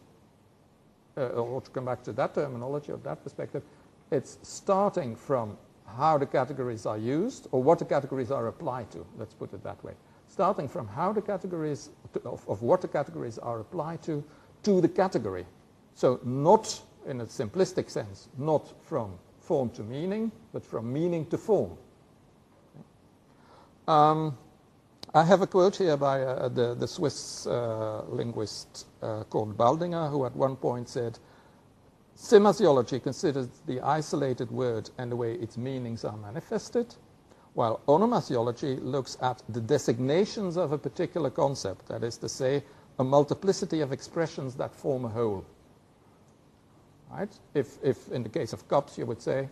or to come back to that terminology or that perspective, it's starting from how the categories are used or what the categories are applied to. Let's put it that way. Starting from how the categories, of what the categories are applied to the category. So not in a simplistic sense, not from form to meaning, but from meaning to form. I have a quote here by the Swiss linguist called Baldinger, who at one point said, "Semasiology considers the isolated word and the way its meanings are manifested, while onomasiology looks at the designations of a particular concept, that is to say, a multiplicity of expressions that form a whole." Right? If in the case of cups you would say,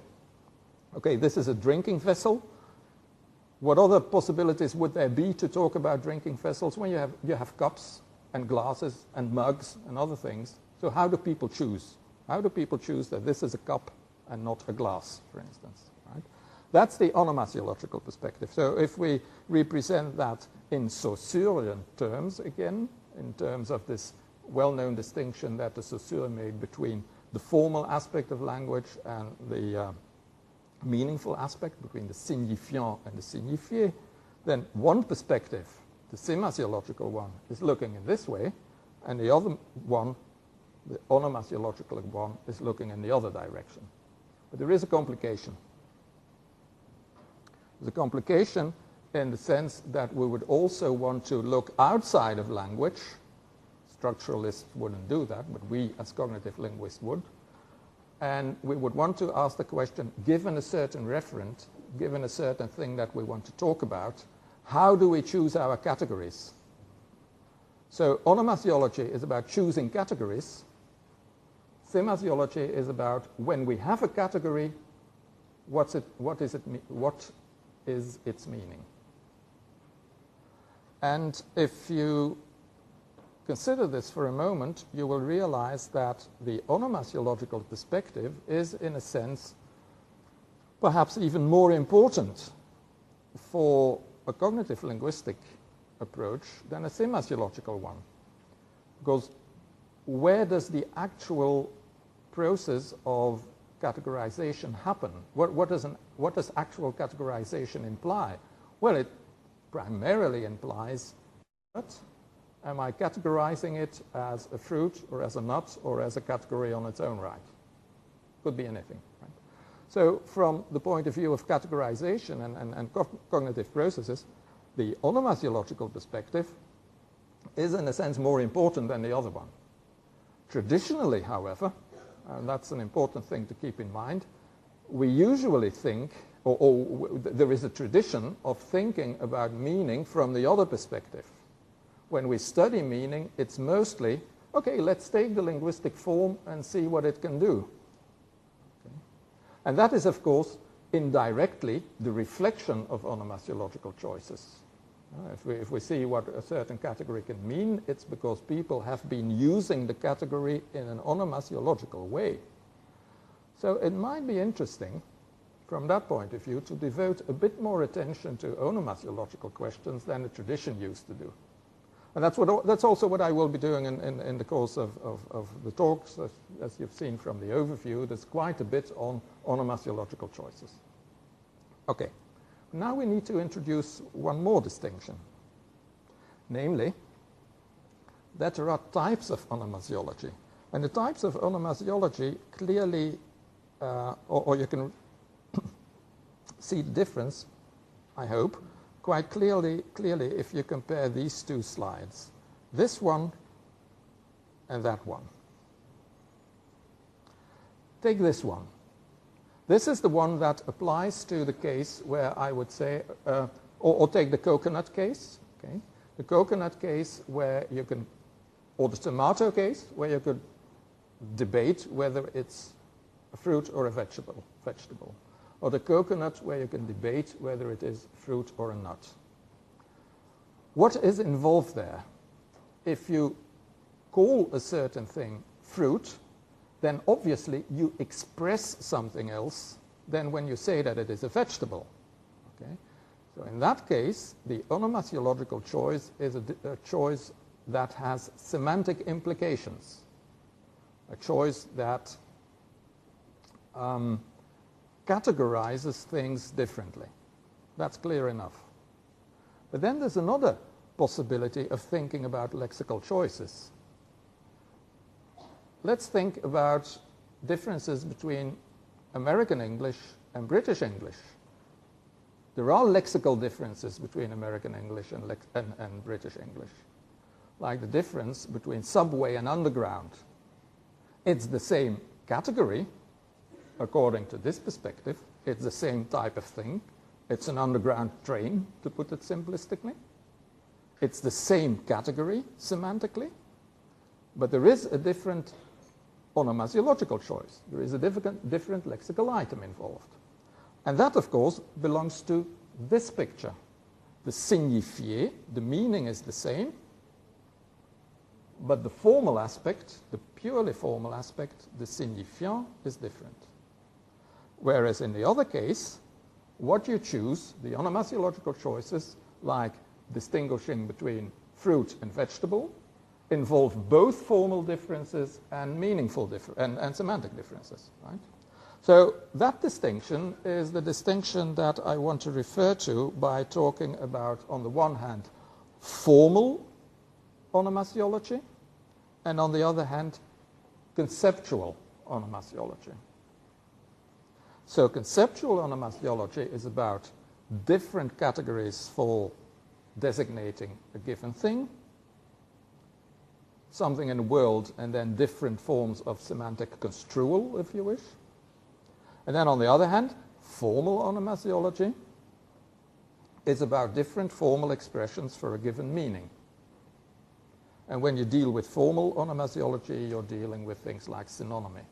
okay, this is a drinking vessel. What other possibilities would there be to talk about drinking vessels? When you have cups and glasses and mugs and other things. So how do people choose? How do people choose that this is a cup and not a glass, for instance? Right? That's the onomasiological perspective. So if we represent that in Saussurian terms, again, in terms of this well-known distinction that the Saussure made between the formal aspect of language and the meaningful aspect, between the signifiant and the signifié, then one perspective, the semasiological one, is looking in this way, and the other one, the onomasiological one, is looking in the other direction. But there is a complication. There's a complication in the sense that we would also want to look outside of language. Structuralists wouldn't do that, but we as cognitive linguists would. And we would want to ask the question, given a certain referent, given a certain thing that we want to talk about, how do we choose our categories? So onomasiology is about choosing categories. Semasiology is about when we have a category, what is its meaning? And if you consider this for a moment, you will realize that the onomasiological perspective is, in a sense, perhaps even more important for a cognitive linguistic approach than a semasiological one. Because where does the actual process of categorization happen? What does actual categorization imply? Well, it primarily implies that am I categorizing it as a fruit or as a nut or as a category on its own right? Could be anything. Right? So from the point of view of categorization and cognitive processes, the onomasiological perspective is in a sense more important than the other one. Traditionally, however, and that's an important thing to keep in mind, we usually think, or there is a tradition of thinking about meaning from the other perspective. When we study meaning, it's mostly, okay, let's take the linguistic form and see what it can do. Okay. And that is, of course, indirectly the reflection of onomasiological choices. If we see what a certain category can mean, it's because people have been using the category in an onomasiological way. So it might be interesting, from that point of view, to devote a bit more attention to onomasiological questions than the tradition used to do. And that's also what I will be doing in the course of the talks. As you've seen from the overview, there's quite a bit on onomasiological choices. Okay, now we need to introduce one more distinction, namely that there are types of onomasiology. And the types of onomasiology clearly, or you can see the difference, I hope, quite clearly if you compare these two slides, this one and that one. Take this one. This is the one that applies to the case where I would say, or take the coconut case, okay? The coconut case where you can, or the tomato case where you could debate whether it's a fruit or a vegetable. Or the coconut where you can debate whether it is fruit or a nut. What is involved there? If you call a certain thing fruit, then obviously you express something else than when you say that it is a vegetable. Okay? So in that case, the onomasiological choice is a choice that has semantic implications, a choice that categorizes things differently. That's clear enough. But then there's another possibility of thinking about lexical choices. Let's think about differences between American English and British English. There are lexical differences between American English and British English, like the difference between subway and underground. It's the same category, according to this perspective. It's the same type of thing. It's an underground train, to put it simplistically. It's the same category semantically, but there is a different onomasiological choice. There is a different lexical item involved. And that, of course, belongs to this picture. The signifié, the meaning is the same, but the formal aspect, the purely formal aspect, the signifiant, is different. Whereas in the other case, what you choose, the onomasiological choices, like distinguishing between fruit and vegetable, involve both formal differences and meaningful and semantic differences, right? So that distinction is the distinction that I want to refer to by talking about, on the one hand, formal onomasiology, and on the other hand, conceptual onomasiology. So conceptual onomasiology is about different categories for designating a given thing, something in the world, and then different forms of semantic construal, if you wish. And then on the other hand, formal onomasiology is about different formal expressions for a given meaning. And when you deal with formal onomasiology, you're dealing with things like synonymy.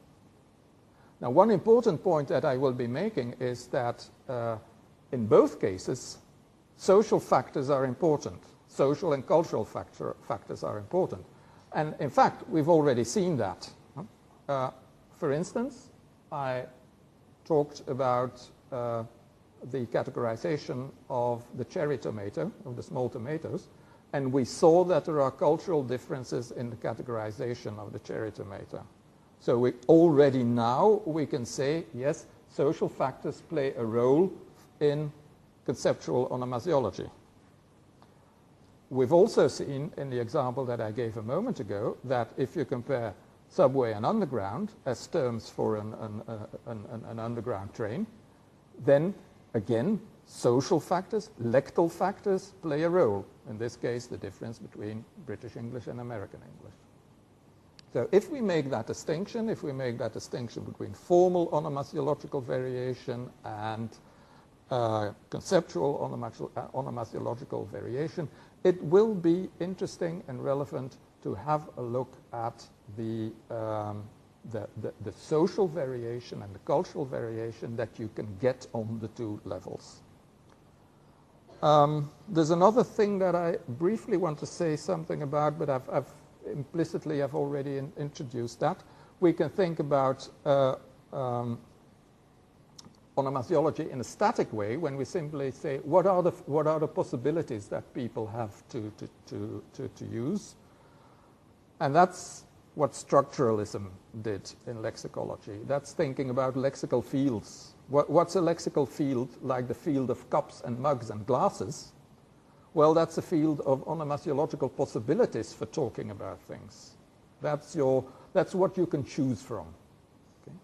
Now, one important point that I will be making is that in both cases, social factors are important. Social and cultural factors are important. And in fact, we've already seen that. For instance, I talked about the categorization of the cherry tomato, of the small tomatoes, and we saw that there are cultural differences in the categorization of the cherry tomato. So we already now we can say, yes, social factors play a role in conceptual onomasiology. We've also seen in the example that I gave a moment ago that if you compare subway and underground as terms for an underground train, then again, social factors, lectal factors play a role. In this case, the difference between British English and American English. So if we make that distinction, between formal onomasiological variation and conceptual onomasiological variation, it will be interesting and relevant to have a look at the social variation and the cultural variation that you can get on the two levels. There's another thing that I briefly want to say something about, but I've already introduced that. We can think about onomasiology in a static way when we simply say what are the possibilities that people have to use, and that's what structuralism did in lexicology. That's thinking about lexical fields. What's a lexical field? Like the field of cups and mugs and glasses. Well, that's a field of onomasiological possibilities for talking about things. That's what you can choose from. Okay?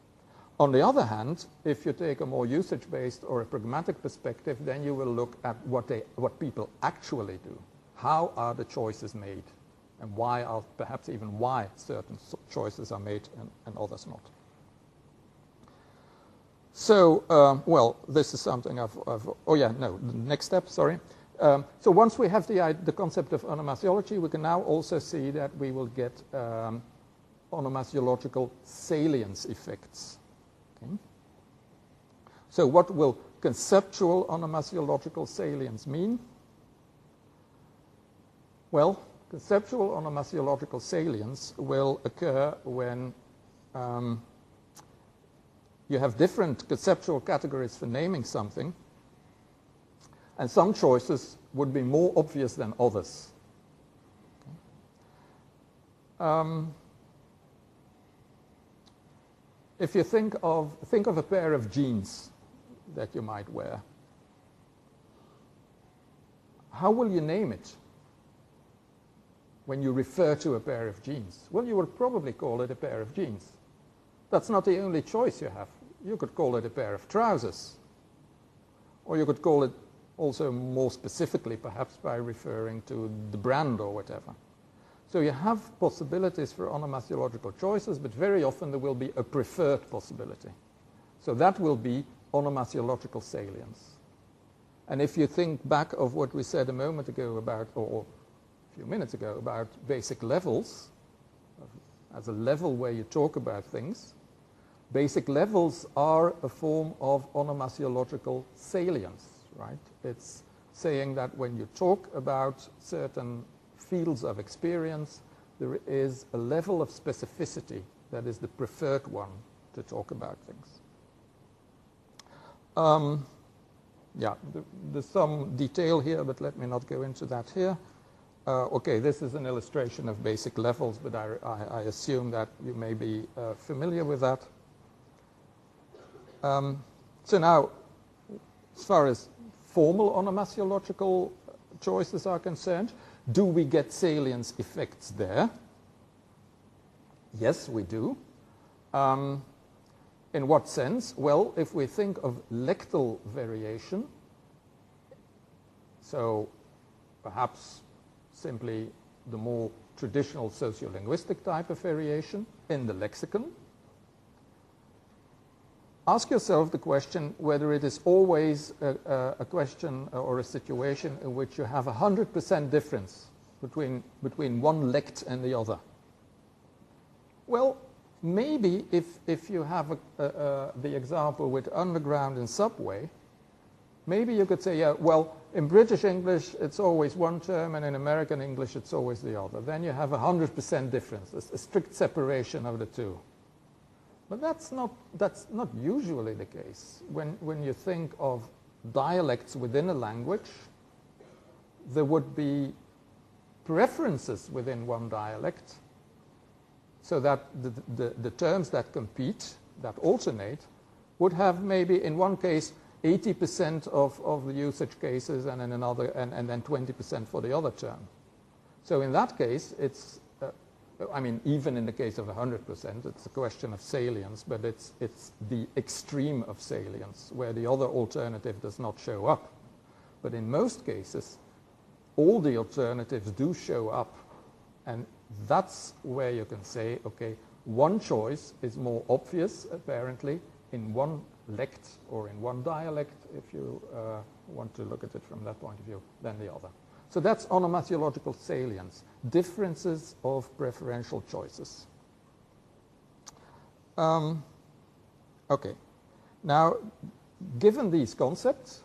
On the other hand, if you take a more usage-based or a pragmatic perspective, then you will look at what people actually do. How are the choices made? And perhaps even why certain choices are made and others not. So, well, this is something oh yeah, no, the next step, sorry. So once we have the concept of onomasiology, we can now also see that we will get onomasiological salience effects. Okay? So what will conceptual onomasiological salience mean? Well, conceptual onomasiological salience will occur when you have different conceptual categories for naming something, and some choices would be more obvious than others. If you think of a pair of jeans that you might wear, how will you name it when you refer to a pair of jeans? Well, you will probably call it a pair of jeans. That's not the only choice you have. You could call it a pair of trousers, or you could call it also more specifically perhaps by referring to the brand or whatever. So you have possibilities for onomasiological choices, but very often there will be a preferred possibility. So that will be onomasiological salience. And if you think back of what we said a moment ago about, or a few minutes ago, about basic levels, as a level where you talk about things, basic levels are a form of onomasiological salience, right? It's saying that when you talk about certain fields of experience, there is a level of specificity that is the preferred one to talk about things. Yeah, there's some detail here, but let me not go into that here. Okay, this is an illustration of basic levels, but I assume that you may be familiar with that. So now, as far as formal onomasiological choices are concerned, do we get salience effects there? Yes, we do. In what sense? Well, if we think of lectal variation, so perhaps simply the more traditional sociolinguistic type of variation in the lexicon, ask yourself the question whether it is always a question or a situation in which you have 100% difference between one lect and the other. Well, maybe if you have the example with underground and subway, maybe you could say, yeah, well, in British English it's always one term and in American English it's always the other. Then you have 100% difference, a strict separation of the two. But that's not usually the case. When you think of dialects within a language, there would be preferences within one dialect, so that the terms that compete, that alternate, would have maybe in one case 80% of the usage cases, and in another, and then 20% for the other term. So in that case, it's I mean, even in the case of 100%, it's a question of salience, but it's the extreme of salience, where the other alternative does not show up. But in most cases, all the alternatives do show up, and that's where you can say, okay, one choice is more obvious, apparently, in one lect or in one dialect, if you want to look at it from that point of view, than the other. So that's onomasiological salience, differences of preferential choices. Okay, now, given these concepts,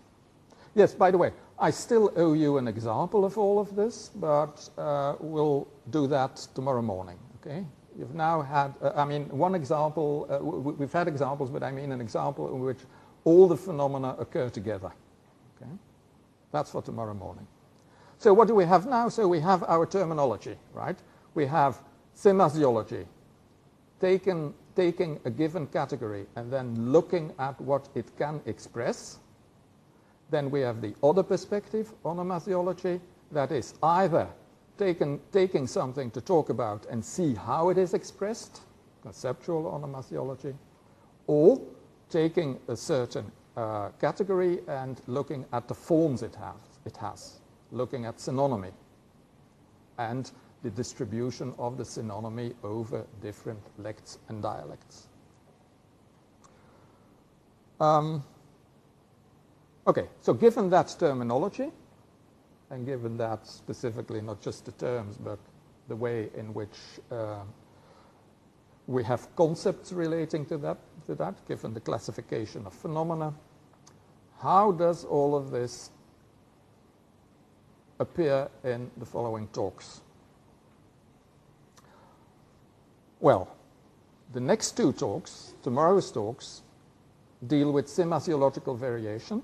yes, by the way, I still owe you an example of all of this, but we'll do that tomorrow morning, okay? You've now had, I mean, one example, we've had examples, but I mean an example in which all the phenomena occur together, okay? That's for tomorrow morning. So what do we have now? So we have our terminology, right? We have semasiology, taking a given category and then looking at what it can express. Then we have the other perspective, onomasiology, that is either taking something to talk about and see how it is expressed, conceptual onomasiology, or taking a certain category and looking at the forms it has, looking at synonymy and the distribution of the synonymy over different lects and dialects. Okay, so given that terminology, and given that specifically not just the terms, but the way in which we have concepts relating to that, given the classification of phenomena, how does all of this appear in the following talks? Well, the next two talks, tomorrow's talks, deal with semasiological variation.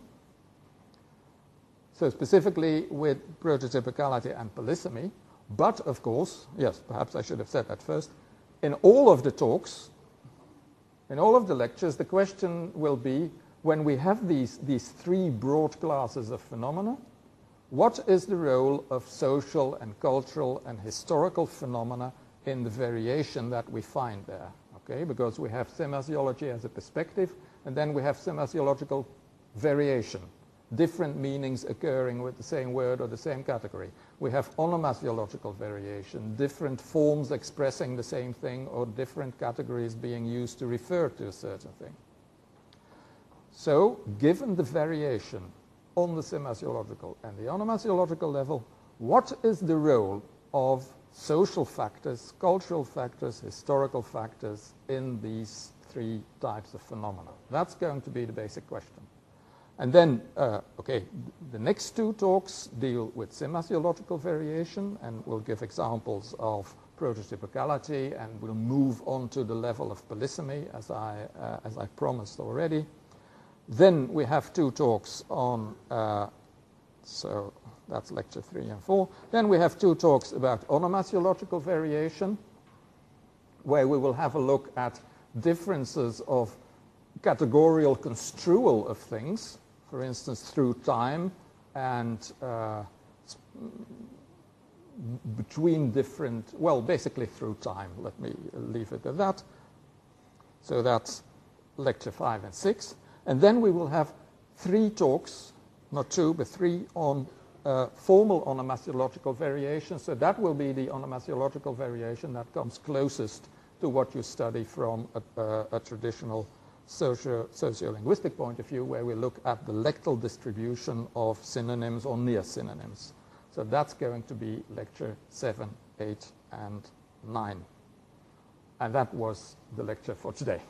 So specifically with prototypicality and polysemy. But of course, yes, perhaps I should have said that first, in all of the talks, in all of the lectures, the question will be, when we have these three broad classes of phenomena, what is the role of social and cultural and historical phenomena in the variation that we find there? Okay, because we have semasiology as a perspective, and then we have semasiological variation, different meanings occurring with the same word or the same category. We have onomasiological variation, different forms expressing the same thing or different categories being used to refer to a certain thing. So, given the variation on the semasiological and the onomasiological level, what is the role of social factors, cultural factors, historical factors in these three types of phenomena? That's going to be the basic question. And then, okay, the next two talks deal with semasiological variation, and we'll give examples of prototypicality, and we'll move on to the level of polysemy, as I promised already. Then we have two talks on, so that's lecture 3 and 4. Then we have two talks about onomasiological variation, where we will have a look at differences of categorial construal of things, for instance, through time and between different, well, basically through time. Let me leave it at that. So that's lecture 5 and 6. And then we will have 3 talks, not 2, but 3 on formal onomasiological variation. So that will be the onomasiological variation that comes closest to what you study from a traditional sociolinguistic point of view, where we look at the lectal distribution of synonyms or near synonyms. So that's going to be lecture 7, 8, and 9. And that was the lecture for today.